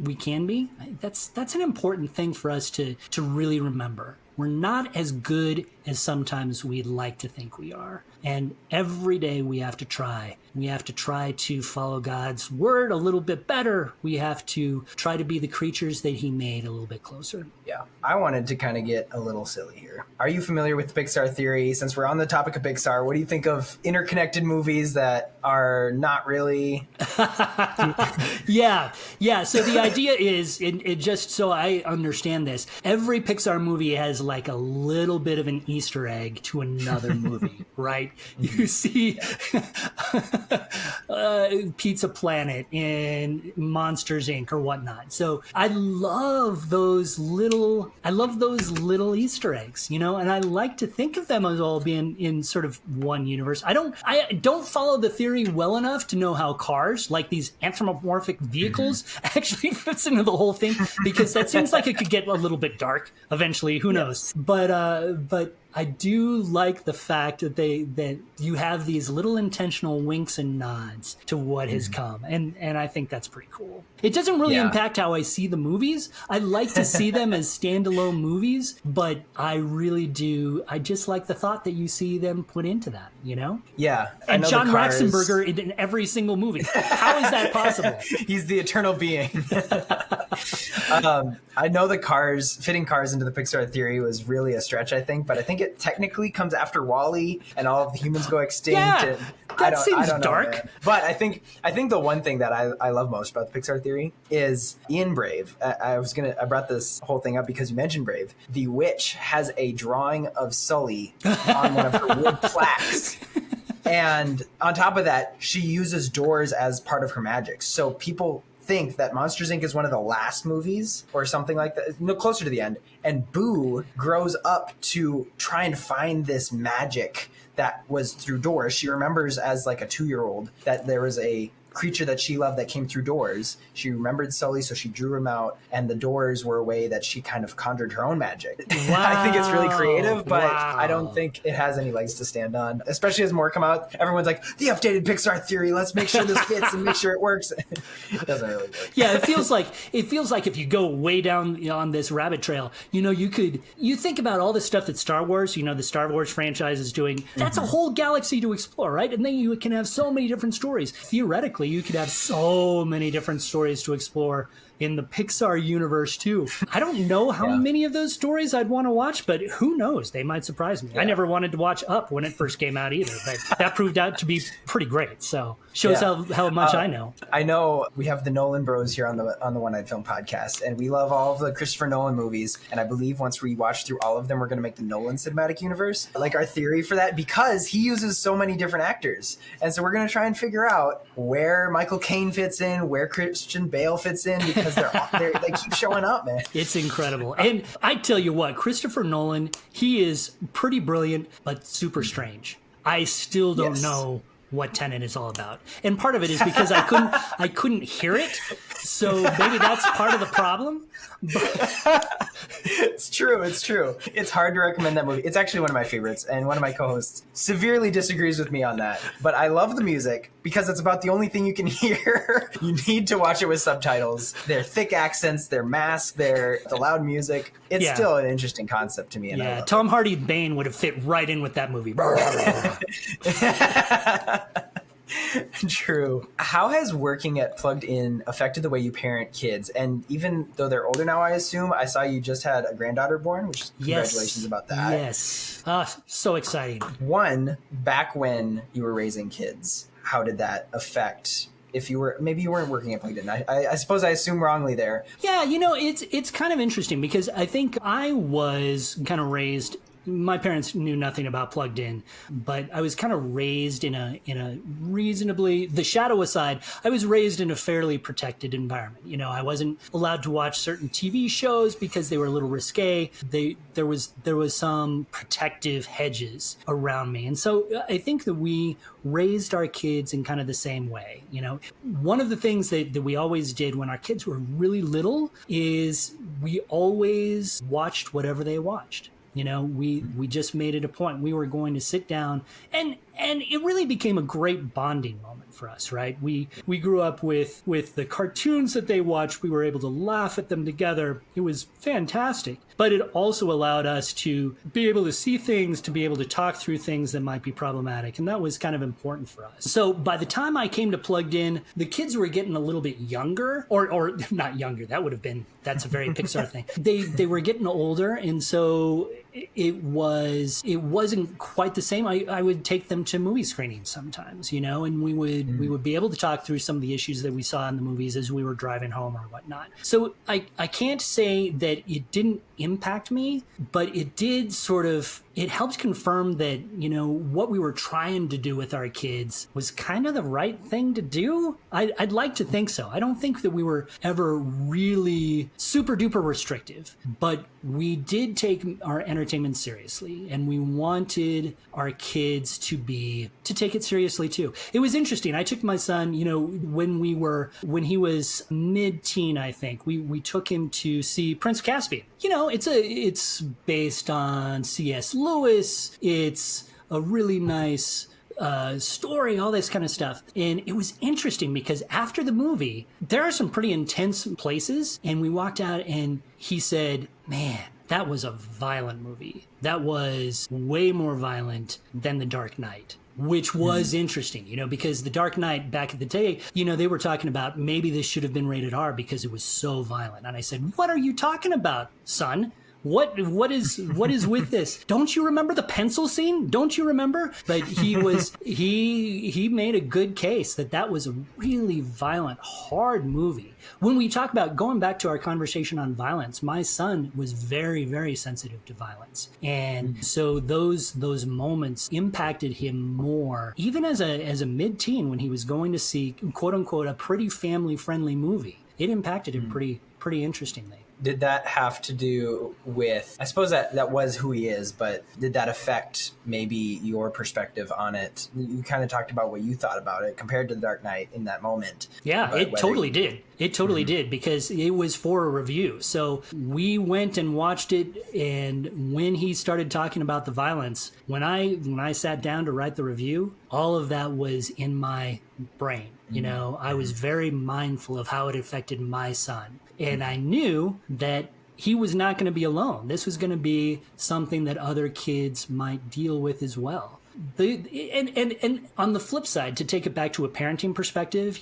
Speaker 1: we can be. That's an important thing for us to really remember. We're not as good as sometimes we'd like to think we are. And every day we have to try. We have to try to follow God's word a little bit better. We have to try to be the creatures that he made a little bit closer.
Speaker 2: Yeah. I wanted to kind of get a little silly here. Are you familiar with the Pixar theory? Since we're on the topic of Pixar, what do you think of interconnected movies that are not really...
Speaker 1: Yeah. So the idea is, it just so I understand this, every Pixar movie has like a little bit of an Easter egg to another movie, right? You see Pizza Planet in Monsters Inc. or whatnot. So I love those little Easter eggs, and I like to think of them as all being in sort of one universe. I don't follow the theory well enough to know how cars, like these anthropomorphic vehicles, actually fits into the whole thing, because that seems like it could get a little bit dark eventually. Who knows? But I do like the fact that you have these little intentional winks and nods to what has come, and I think that's pretty cool. It doesn't really impact how I see the movies. I like to see them as standalone movies, but I really do. I just like the thought that you see them put into that,
Speaker 2: Yeah.
Speaker 1: And John Ratzenberger in every single movie. How is that possible?
Speaker 2: He's the eternal being. I know fitting cars into the Pixar theory was really a stretch, I think, but I think it technically comes after WALL-E and all of the humans go extinct.
Speaker 1: Yeah, that seems dark.
Speaker 2: Man. But I think the one thing that I love most about the Pixar theory is in Brave. I brought this whole thing up because you mentioned Brave. The witch has a drawing of Sully on one of her wood plaques. And on top of that, she uses doors as part of her magic. So people think that Monsters Inc. is one of the last movies or something like that, no, closer to the end. And Boo grows up to try and find this magic that was through doors. She remembers as like a 2-year-old that there was a creature that she loved that came through doors. She remembered Sully, so she drew him out, and the doors were a way that she kind of conjured her own magic. Wow. I think it's really creative, but I don't think it has any legs to stand on, especially as more come out. Everyone's like, the updated Pixar theory, let's make sure this fits and make sure it works. It doesn't really work.
Speaker 1: Yeah, it feels like if you go way down on this rabbit trail, you think about all the stuff that Star Wars, the Star Wars franchise is doing. That's a whole galaxy to explore, right? And then you can have so many different stories. Theoretically, you could have so many different stories to explore in the Pixar universe too. I don't know how many of those stories I'd want to watch, but who knows? They might surprise me. I never wanted to watch Up when it first came out either, but that proved out to be pretty great. So shows how much I know.
Speaker 2: I know we have the Nolan Bros here on the One Night Film podcast, and we love all of the Christopher Nolan movies. And I believe once we watch through all of them, we're going to make the Nolan cinematic universe. I like our theory for that because he uses so many different actors, and so we're going to try and figure out where Michael Caine fits in, where Christian Bale fits in, because they keep showing up, man.
Speaker 1: It's incredible. And I tell you what, Christopher Nolan, he is pretty brilliant, but super strange. I still don't know what Tenet is all about. And part of it is because I couldn't hear it. So maybe that's part of the problem. But
Speaker 2: It's true. It's hard to recommend that movie. It's actually one of my favorites, and one of my co-hosts severely disagrees with me on that. But I love the music because it's about the only thing you can hear. You need to watch it with subtitles. Their thick accents, their masks, the loud music. It's still an interesting concept to me. And
Speaker 1: Tom Hardy's Bane would have fit right in with that movie.
Speaker 2: True. How has working at Plugged In affected the way you parent kids? And even though they're older now, I assume, I saw you just had a granddaughter born, which congratulations about that.
Speaker 1: Yes. So exciting.
Speaker 2: One, back when you were raising kids, how did that affect... If you weren't working at Plugged In. I suppose I assume wrongly there.
Speaker 1: Yeah, it's kind of interesting because I think I was kind of raised. My parents knew nothing about Plugged In, but I was kind of raised in a reasonably, the shadow aside, I was raised in a fairly protected environment. I wasn't allowed to watch certain TV shows because they were a little risque. There was some protective hedges around me. And so I think that we raised our kids in kind of the same way. One of the things that we always did when our kids were really little is we always watched whatever they watched. We just made it a point. We were going to sit down, and And it really became a great bonding moment for us, right? We grew up with the cartoons that they watched. We were able to laugh at them together. It was fantastic. But it also allowed us to be able to see things, to be able to talk through things that might be problematic. And that was kind of important for us. So by the time I came to Plugged In, the kids were getting a little bit younger, or not younger. That's a very Pixar thing. They were getting older. And so it wasn't quite the same. I would take them to movie screenings sometimes, and we would be able to talk through some of the issues that we saw in the movies as we were driving home or whatnot. So I can't say that it didn't impact me, but it did it helped confirm that, what we were trying to do with our kids was kind of the right thing to do. I'd like to think so. I don't think that we were ever really super duper restrictive, but we did take our entertainment seriously, and we wanted our kids to take it seriously too. It was interesting. I took my son, when he was mid-teen, I think, we took him to see Prince Caspian. It's based on C.S. Lewis. It's a really nice story, all this kind of stuff. And it was interesting because after the movie, there are some pretty intense places. And we walked out and he said, man, that was a violent movie. That was way more violent than The Dark Knight. Which was interesting, because The Dark Knight back in the day, they were talking about maybe this should have been rated R because it was so violent. And I said, what are you talking about, son? What is with this? Don't you remember the pencil scene? Don't you remember? But he made a good case that was a really violent, hard movie. When we talk about going back to our conversation on violence, my son was very, very sensitive to violence. And so those moments impacted him more, even as a mid-teen when he was going to see, quote unquote, a pretty family-friendly movie. It impacted him pretty interestingly.
Speaker 2: Did that have to do with, I suppose that was who he is, but did that affect maybe your perspective on it? You kind of talked about what you thought about it compared to The Dark Knight in that moment.
Speaker 1: Yeah, it totally did. It totally did, because it was for a review. So we went and watched it, and when he started talking about the violence, when I sat down to write the review, all of that was in my brain. I was very mindful of how it affected my son. And I knew that he was not going to be alone. This was going to be something that other kids might deal with as well. And on the flip side, to take it back to a parenting perspective,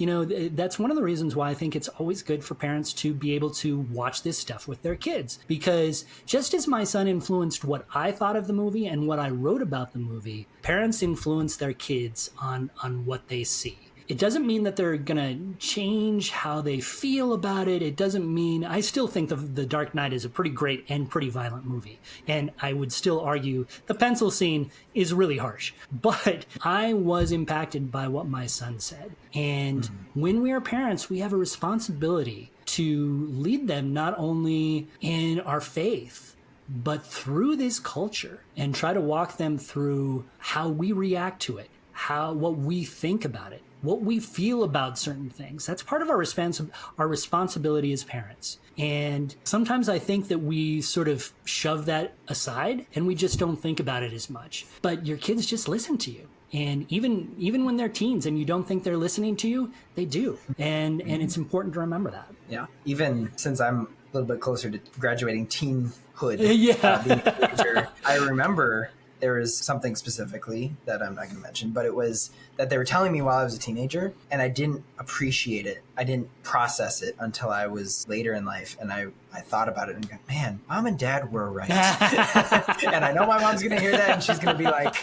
Speaker 1: that's one of the reasons why I think it's always good for parents to be able to watch this stuff with their kids. Because just as my son influenced what I thought of the movie and what I wrote about the movie, parents influence their kids on what they see. It doesn't mean that they're going to change how they feel about it. It doesn't mean, I still think The Dark Knight is a pretty great and pretty violent movie. And I would still argue the pencil scene is really harsh. But I was impacted by what my son said. And when we are parents, we have a responsibility to lead them not only in our faith, but through this culture, and try to walk them through how we react to it, what we think about it, what we feel about certain things. That's part of our responsibility as parents. And sometimes I think that we sort of shove that aside and we just don't think about it as much. But your kids just listen to you. And even when they're teens and you don't think they're listening to you, they do. And it's important to remember that.
Speaker 2: Yeah. Even since I'm a little bit closer to graduating teenhood, being a teenager, I remember there was something specifically that I'm not going to mention, but it was that they were telling me while I was a teenager, and I didn't appreciate it. I didn't process it until I was later in life, and I thought about it and go, man, mom and dad were right. And I know my mom's going to hear that, and she's going to be like,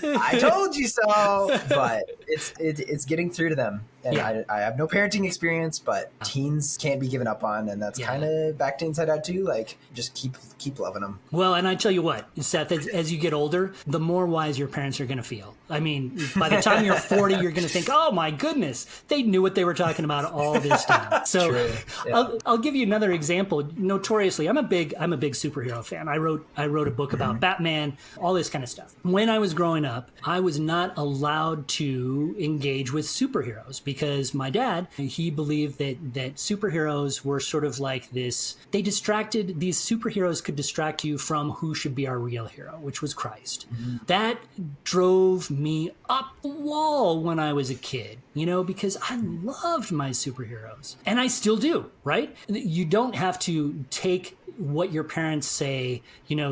Speaker 2: I told you so. But it's getting through to them. And I have no parenting experience, but teens can't be given up on, and that's kind of back to Inside Out too. Like, just keep loving them.
Speaker 1: Well, and I tell you what, Seth, as you get older, the more wise your parents are going to feel. I mean, by the time you're 40, you're going to think, oh my goodness, they knew what they were talking about all this time. So
Speaker 2: True. Yeah.
Speaker 1: I'll give you another example. notoriously, I'm a big superhero fan. I wrote a book about Batman, all this kind of stuff. When I was growing up, I was not allowed to engage with superheroes because my dad, he believed that superheroes were sort of like this. These superheroes could distract you from who should be our real hero, which was Christ. That drove me up the wall when I was a kid, because I loved my superheroes. And I still do, right? You don't have to take what your parents say,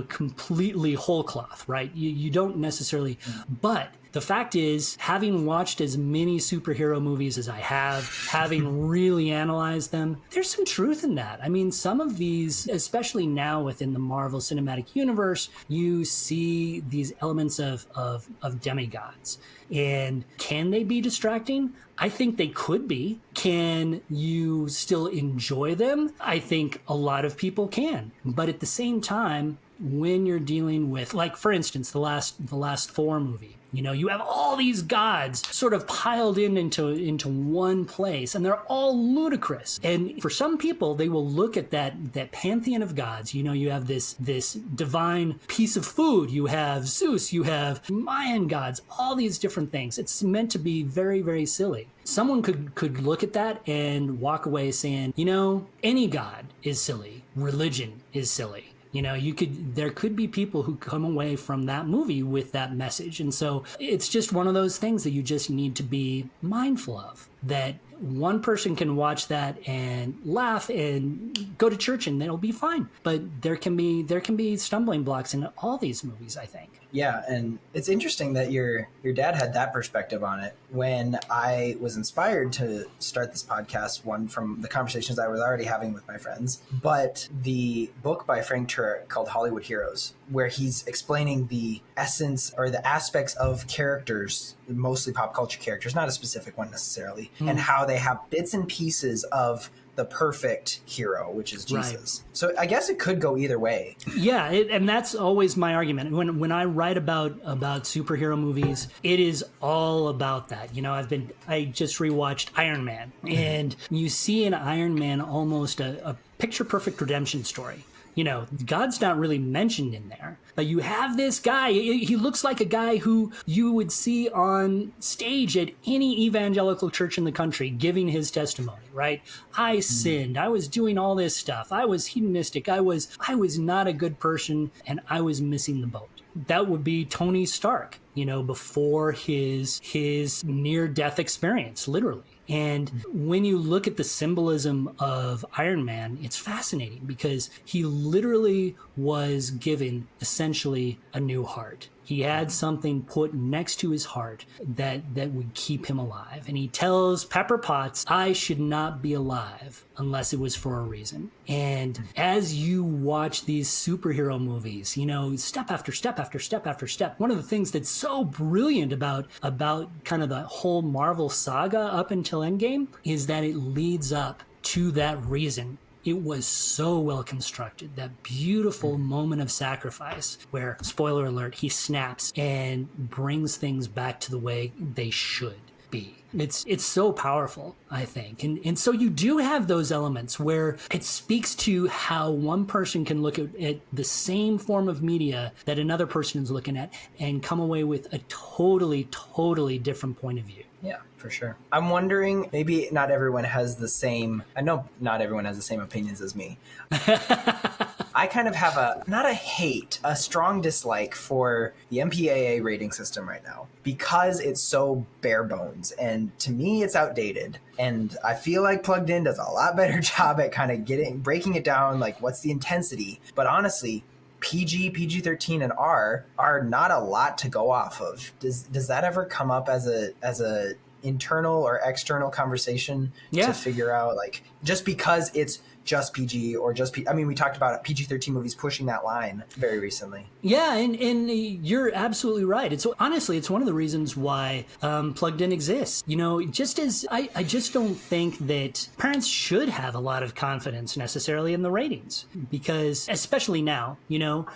Speaker 1: completely whole cloth, right? You don't necessarily, but the fact is, having watched as many superhero movies as I have, having really analyzed them, there's some truth in that. I mean, some of these, especially now within the Marvel Cinematic Universe, you see these elements of demigods. And can they be distracting? I think they could be. Can you still enjoy them? I think a lot of people can. But at the same time, when you're dealing with, like, for instance, the last Thor movie, you have all these gods sort of piled into one place, and they're all ludicrous. And for some people, they will look at that pantheon of gods. You have this divine piece of food. You have Zeus. You have Mayan gods. All these different things. It's meant to be very, very silly. Someone could look at that and walk away saying, any god is silly. Religion is silly. There could be people who come away from that movie with that message. And so it's just one of those things that you just need to be mindful of, that one person can watch that and laugh and go to church and it'll be fine. But there can be stumbling blocks in all these movies, I think.
Speaker 2: Yeah, and it's interesting that your dad had that perspective on it. When I was inspired to start this podcast, one from the conversations I was already having with my friends, but the book by Frank Turek called Hollywood Heroes, where he's explaining the essence or the aspects of characters, mostly pop culture characters, not a specific one necessarily, and how they have bits and pieces of the perfect hero, which is Jesus. Right. So I guess it could go either way. Yeah,
Speaker 1: and that's always my argument. When I write about superhero movies, it is all about that. I just rewatched Iron Man, and you see in Iron Man almost a picture perfect redemption story. God's not really mentioned in there, but you have this guy. He looks like a guy who you would see on stage at any evangelical church in the country giving his testimony, right? I sinned. I was doing all this stuff. I was hedonistic. I was not a good person, and I was missing the boat. That would be Tony Stark, before his near-death experience, literally. And when you look at the symbolism of Iron Man, it's fascinating because he literally was given essentially a new heart. He had something put next to his heart that would keep him alive. And he tells Pepper Potts, I should not be alive unless it was for a reason. And as you watch these superhero movies, step after step after step after step, one of the things that's so brilliant about kind of the whole Marvel saga up until Endgame is that it leads up to that reason. It was so well constructed, that beautiful moment of sacrifice where, spoiler alert, he snaps and brings things back to the way they should be. It's so powerful, I think. And so you do have those elements where it speaks to how one person can look at the same form of media that another person is looking at and come away with a totally, totally different point of view.
Speaker 2: Yeah, for sure. I'm wondering, maybe not everyone has the same, I know not everyone has the same opinions as me. I kind of have a strong dislike for the MPAA rating system right now because it's so bare bones. And to me, it's outdated. And I feel like Plugged In does a lot better job at kind of breaking it down, like what's the intensity. But honestly, PG-13, and R are not a lot to go off of. Does that ever come up as a internal or external conversation to figure out, like, just because it's just PG or just I mean, we talked about PG-13 movies pushing that line very recently.
Speaker 1: Yeah, and you're absolutely right. It's one of the reasons why Plugged In exists. Just as I just don't think that parents should have a lot of confidence necessarily in the ratings, because especially now,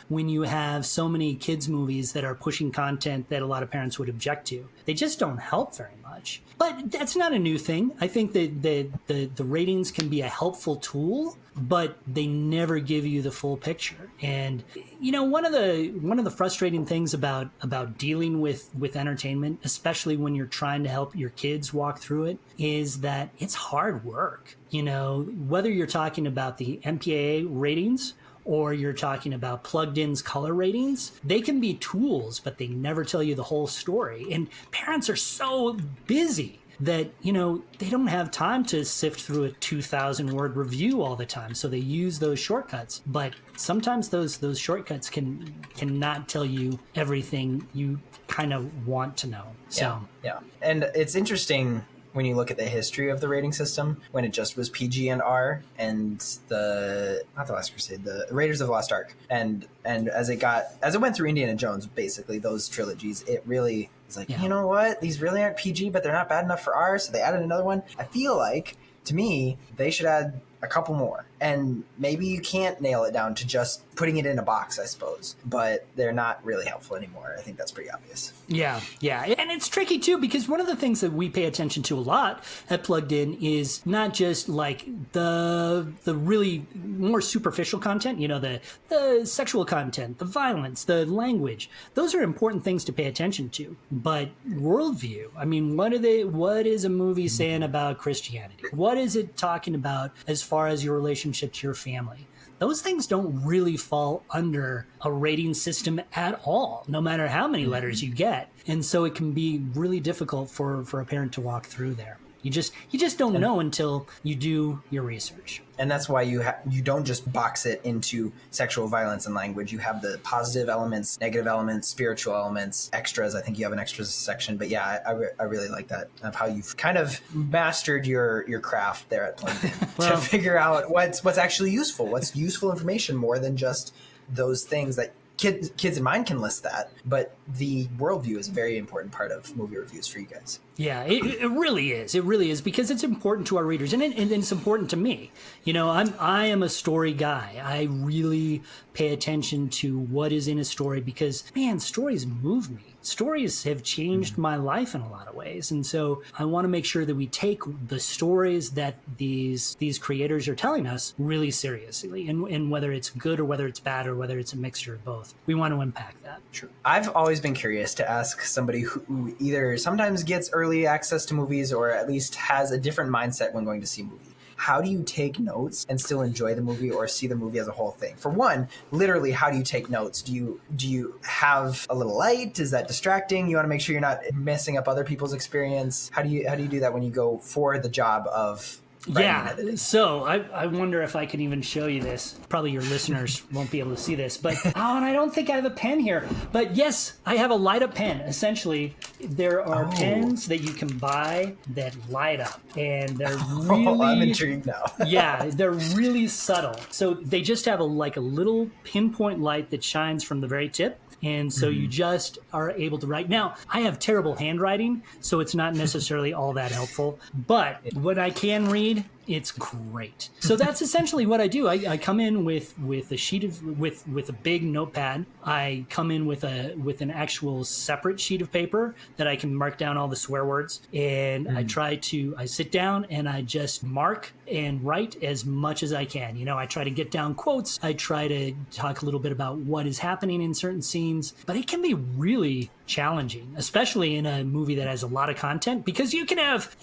Speaker 1: when you have so many kids movies that are pushing content that a lot of parents would object to, they just don't help very much. much. But that's not a new thing. I think that the ratings can be a helpful tool, but they never give you the full picture. And one of the frustrating things about dealing with entertainment, especially when you're trying to help your kids walk through it, is that it's hard work. Whether you're talking about the MPAA ratings or you're talking about plugged-in's color ratings, they can be tools, but they never tell you the whole story. And parents are so busy that, they don't have time to sift through a 2,000-word review all the time. So they use those shortcuts. But sometimes those shortcuts cannot tell you everything you kind of want to know. So
Speaker 2: Yeah. And it's interesting when you look at the history of the rating system, when it just was PG and R, and not the Last Crusade, the Raiders of the Lost Ark, and as it went through Indiana Jones, basically those trilogies, it really is like, you know what, these really aren't PG, but they're not bad enough for R, so they added another one. I feel like, to me, they should add a couple more. And maybe you can't nail it down to just putting it in a box, I suppose, but they're not really helpful anymore. I think that's pretty obvious.
Speaker 1: Yeah. And it's tricky too, because one of the things that we pay attention to a lot at Plugged In is not just like the really more superficial content, the sexual content, the violence, the language. Those are important things to pay attention to. But worldview, I mean, what is a movie saying about Christianity? What is it talking about as far as your relationship to your family? Those things don't really fall under a rating system at all, no matter how many letters you get. And so it can be really difficult for a parent to walk through there. You just don't know until you do your research.
Speaker 2: And that's why you don't just box it into sexual violence and language. You have the positive elements, negative elements, spiritual elements, extras. I think you have an extras section. But yeah, I really like that, of how you've kind of mastered your craft there at Plugged In to figure out what's actually useful, what's useful information more than just those things that kids in mind can list that. But the worldview is a very important part of movie reviews for you guys.
Speaker 1: Yeah, it really is. It really is, because it's important to our readers, and it's important to me. I am a story guy. I really pay attention to what is in a story because, man, stories move me. Stories have changed my life in a lot of ways, and so I want to make sure that we take the stories that these creators are telling us really seriously, and whether it's good or whether it's bad or whether it's a mixture of both, we want to impact that.
Speaker 2: True. I've always been curious to ask somebody who either sometimes gets early access to movies or at least has a different mindset when going to see a movie. How do you take notes and still enjoy the movie or see the movie as a whole thing? For one, literally, how do you take notes? Do you have a little light? Is that distracting? You want to make sure you're not messing up other people's experience. How do you do that when you go for the job of writing?
Speaker 1: So I wonder if I can even show you this. Probably your listeners won't be able to see this, but and I don't think I have a pen here. But yes, I have a light up pen. Essentially, there are pens that you can buy that light up, and they're really.
Speaker 2: I'm intrigued now.
Speaker 1: Yeah, they're really subtle. So they just have a little pinpoint light that shines from the very tip. And so you just are able to write. Now, I have terrible handwriting, so it's not necessarily all that helpful. But when I can read, it's great. So that's essentially what I do. I come in with a sheet of with a big notepad. I come in with an actual separate sheet of paper that I can mark down all the swear words, and I sit down and I just mark and write as much as I can. I try to get down quotes. I try to talk a little bit about what is happening in certain scenes, but it can be really challenging, especially in a movie that has a lot of content, because you can have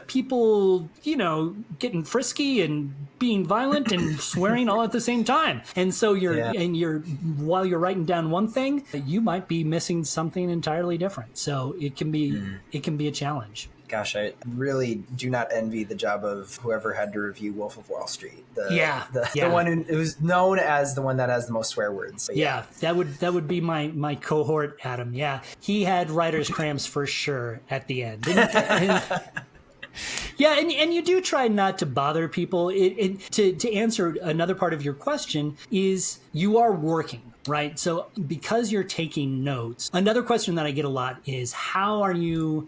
Speaker 1: people, getting frisky and being violent and swearing all at the same time. And so while you're writing down one thing, you might be missing something entirely different. So it can be a challenge.
Speaker 2: Gosh, I really do not envy the job of whoever had to review Wolf of Wall Street. The one who's known as the one that has the most swear words. But
Speaker 1: yeah, that would be my cohort, Adam. Yeah, he had writer's cramps for sure at the end. Yeah, and you do try not to bother people. To answer another part of your question is you are working. Right. So because you're taking notes, another question that I get a lot is how do you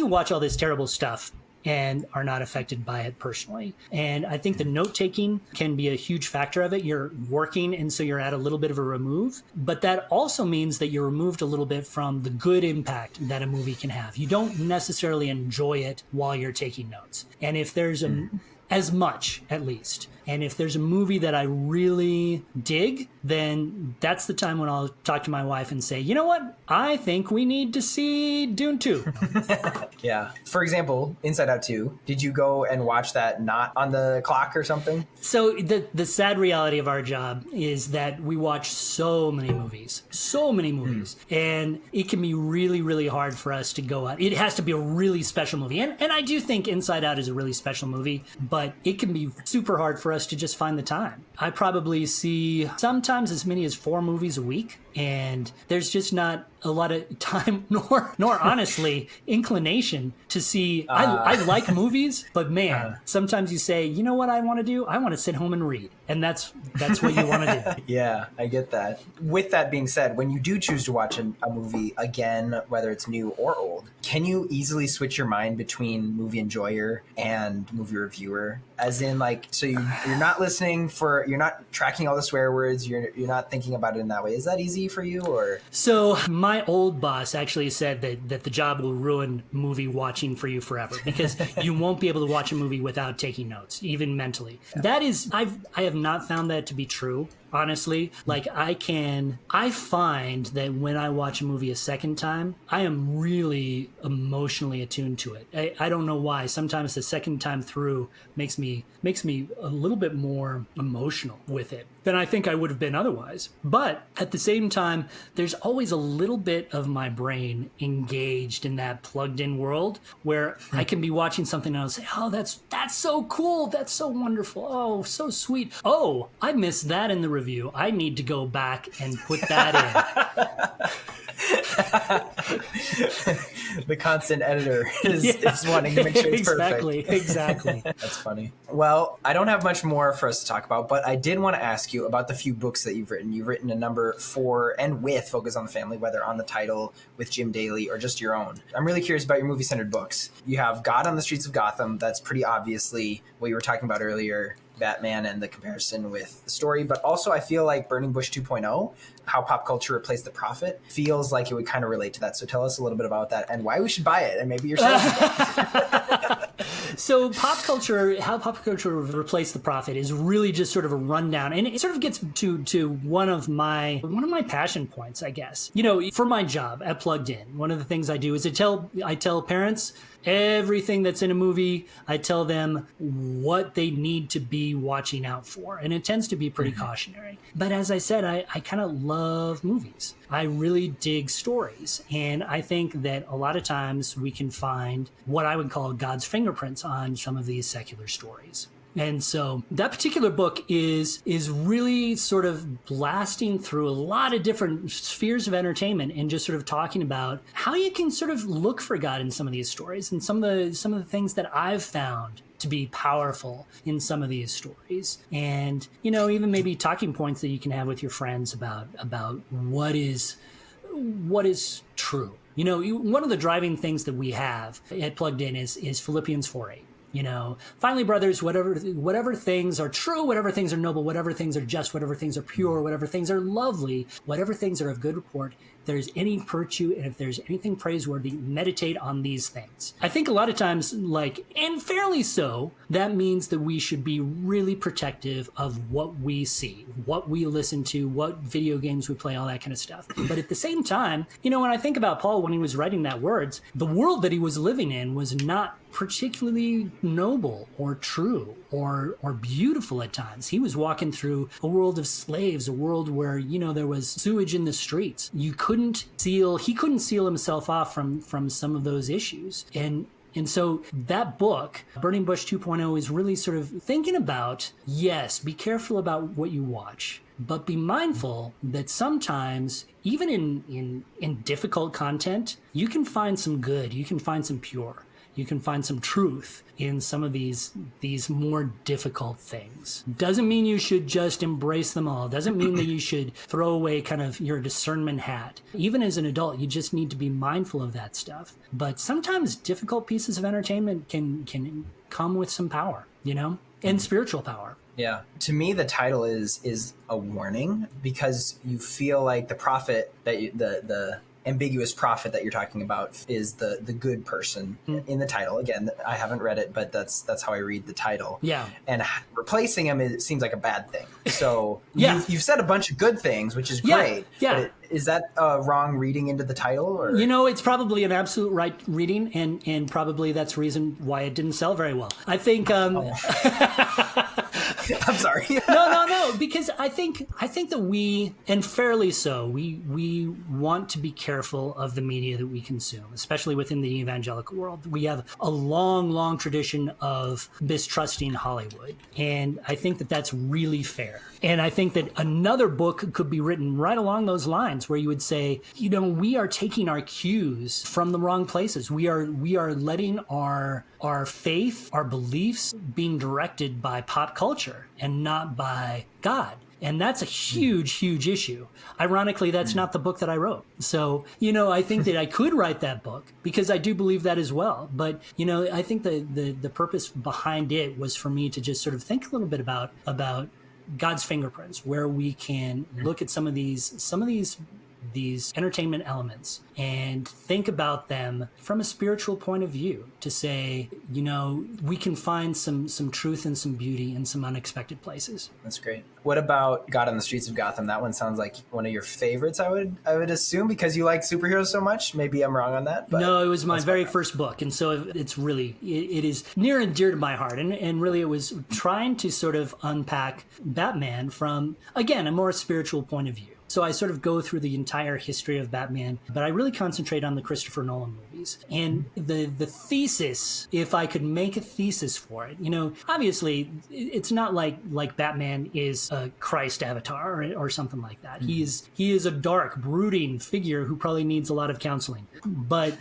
Speaker 1: watch all this terrible stuff and are not affected by it personally. And I think the note taking can be a huge factor of it. You're working, and so you're at a little bit of a remove, but that also means that you're removed a little bit from the good impact that a movie can have. You don't necessarily enjoy it while you're taking notes. And if there's as much, at least. And if there's a movie that I really dig, then that's the time when I'll talk to my wife and say, you know what? I think we need to see Dune 2.
Speaker 2: Yeah. For example, Inside Out 2, did you go and watch that not on the clock or something?
Speaker 1: So the sad reality of our job is that we watch so many movies. And it can be really, really hard for us to go out. It has to be a really special movie. And I do think Inside Out is a really special movie, but it can be super hard for us to just find the time. I probably see sometimes as many as 4 movies a week, and there's just not a lot of time nor honestly inclination to see. I like movies, but man, sometimes you say, you know what I want to do? I want to sit home and read, and that's what you want to do.
Speaker 2: Yeah, I get that. With that being said, when you do choose to watch a movie again, whether it's new or old, can you easily switch your mind between movie enjoyer and movie reviewer? As in, like, so you're not listening you're not tracking all the swear words, you're not thinking about it in that way. Is that easy for you, or? So
Speaker 1: my old boss actually said that the job will ruin movie watching for you forever, because you won't be able to watch a movie without taking notes, even mentally. Yeah. That is, I have not found that to be true. Honestly, like I find that when I watch a movie a second time, I am really emotionally attuned to it. I don't know why. Sometimes the second time through makes me a little bit more emotional with it than I think I would have been otherwise. But at the same time, there's always a little bit of my brain engaged in that plugged in world where I can be watching something and I'll say, oh, that's so cool. That's so wonderful. Oh, so sweet. Oh, I missed that in the review. I need to go back and put that in.
Speaker 2: The constant editor is wanting to make sure it's perfect.
Speaker 1: Exactly.
Speaker 2: That's funny. Well, I don't have much more for us to talk about, but I did want to ask you about the few books that you've written. You've written a number for and with Focus on the Family, whether on the title with Jim Daly or just your own. I'm really curious about your movie-centered books. You have God on the Streets of Gotham. That's pretty obviously what you were talking about earlier, Batman and the comparison with the story, but also I feel like Burning Bush 2.0, how pop culture replaced the prophet, feels like it would kind of relate to that. So tell us a little bit about that and why we should buy it, and maybe yourself.
Speaker 1: So how pop culture replaced the prophet is really just sort of a rundown, and it sort of gets to one of my passion points, I guess. You know, for my job at Plugged In, one of the things I do is I tell parents everything that's in a movie. I tell them what they need to be watching out for, and it tends to be pretty cautionary. But as I said, I kind of love movies. I really dig stories, and I think that a lot of times we can find what I would call God's fingerprints on some of these secular stories. And so that particular book is really sort of blasting through a lot of different spheres of entertainment and just sort of talking about how you can sort of look for God in some of these stories and some of the things that I've found to be powerful in some of these stories. And, you know, even maybe talking points that you can have with your friends about what is true. You know, one of the driving things that we have at Plugged In is Philippians 4:8. You know, finally, brothers, whatever things are true, whatever things are noble, whatever things are just, whatever things are pure, whatever things are lovely, whatever things are of good report, if there's any virtue and if there's anything praiseworthy, meditate on these things. I think a lot of times, and fairly so, that means that we should be really protective of what we see, what we listen to, what video games we play, all that kind of stuff. But at the same time, you know, when I think about Paul when he was writing that words, the world that he was living in was not particularly noble or true or beautiful at times. He was walking through a world of slaves, a world where, you know, there was sewage in the streets. He couldn't seal himself off from some of those issues. And so that book, Burning Bush 2.0, is really sort of thinking about, yes, be careful about what you watch, but be mindful that sometimes, even in difficult content, you can find some good, you can find some pure. You can find some truth in some of these more difficult things. Doesn't mean you should just embrace them all. Doesn't mean that you should throw away kind of your discernment hat. Even as an adult, you just need to be mindful of that stuff. But sometimes difficult pieces of entertainment can come with some power, and spiritual power.
Speaker 2: Yeah. To me, the title is a warning, because you feel like the prophet that the ambiguous prophet that you're talking about is the good person in the title. Again, I haven't read it, but that's how I read the title. Yeah. And replacing him, it seems like a bad thing. So you've said a bunch of good things, which is great. Yeah. But is that a wrong reading into the title? Or?
Speaker 1: It's probably an absolute right reading, and probably that's the reason why it didn't sell very well. I think.
Speaker 2: I'm sorry.
Speaker 1: No, because I think that we, and fairly so, we want to be careful of the media that we consume, especially within the evangelical world. We have a long tradition of mistrusting Hollywood, and I think that that's really fair. And I think that another book could be written right along those lines, where you would say, we are taking our cues from the wrong places. We are letting our faith, our beliefs being directed by pop culture and not by God. And that's a huge issue. Ironically, that's not the book that I wrote. So, I think that I could write that book, because I do believe that as well. But, I think the purpose behind it was for me to just sort of think a little bit about God's fingerprints, where we can look at some of these entertainment elements and think about them from a spiritual point of view, to say, we can find some truth and some beauty in some unexpected places.
Speaker 2: That's great. What about God on the Streets of Gotham? That one sounds like one of your favorites, I would assume, because you like superheroes so much. Maybe I'm wrong on that. But
Speaker 1: no, it was my very first book. And so it's really, it is near and dear to my heart. And really it was trying to sort of unpack Batman from, again, a more spiritual point of view. So I sort of go through the entire history of Batman, but I really concentrate on the Christopher Nolan movies. And the thesis, if I could make a thesis for it, obviously it's not like Batman is a Christ avatar or something like that. Mm-hmm. He is a dark, brooding figure who probably needs a lot of counseling. But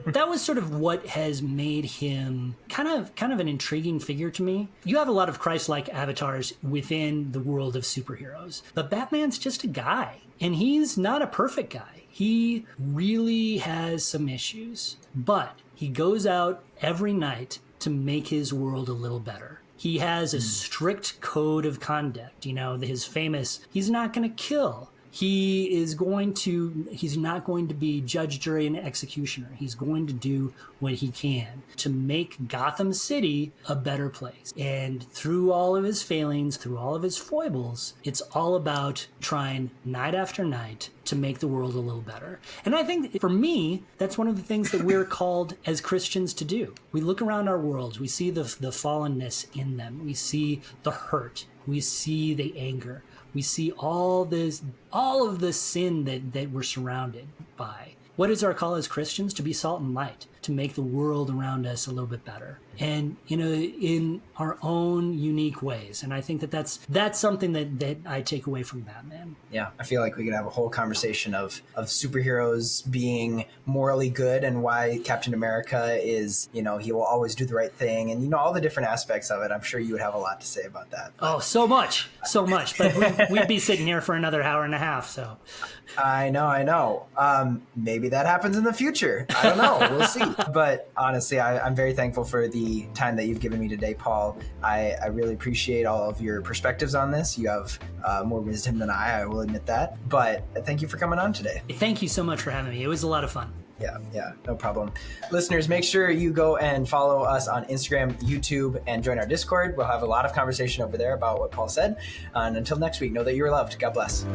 Speaker 1: that was sort of what has made him kind of an intriguing figure to me. You have a lot of Christ-like avatars within the world of superheroes, but Batman's just a guy. And he's not a perfect guy. He really has some issues, but he goes out every night to make his world a little better. He has a strict code of conduct, his famous, he's not going to kill. He's not going to be judge, jury, and executioner. He's going to do what he can to make Gotham City a better place. And through all of his failings, through all of his foibles, it's all about trying night after night to make the world a little better. And I think for me, that's one of the things that we're called as Christians to do. We look around our worlds, we see the fallenness in them, we see the hurt, we see the anger. We see all of the sin that we're surrounded by. What is our call as Christians? To be salt and light, to make the world around us a little bit better. And, in our own unique ways. And I think that's something that I take away from Batman.
Speaker 2: Yeah, I feel like we could have a whole conversation of superheroes being morally good, and why Captain America is, he will always do the right thing, and, all the different aspects of it. I'm sure you would have a lot to say about that.
Speaker 1: Oh, so much. But we'd be sitting here for another hour and a half, so.
Speaker 2: I know. Maybe that happens in the future. I don't know. We'll see. But honestly, I'm very thankful for the time that you've given me today, Paul. I really appreciate all of your perspectives on this. You have more wisdom than I will admit that. But thank you for coming on today.
Speaker 1: Thank you so much for having me. It was a lot of fun.
Speaker 2: Yeah, no problem. Listeners, make sure you go and follow us on Instagram, YouTube, and join our Discord. We'll have a lot of conversation over there about what Paul said. And until next week, know that you are loved. God bless.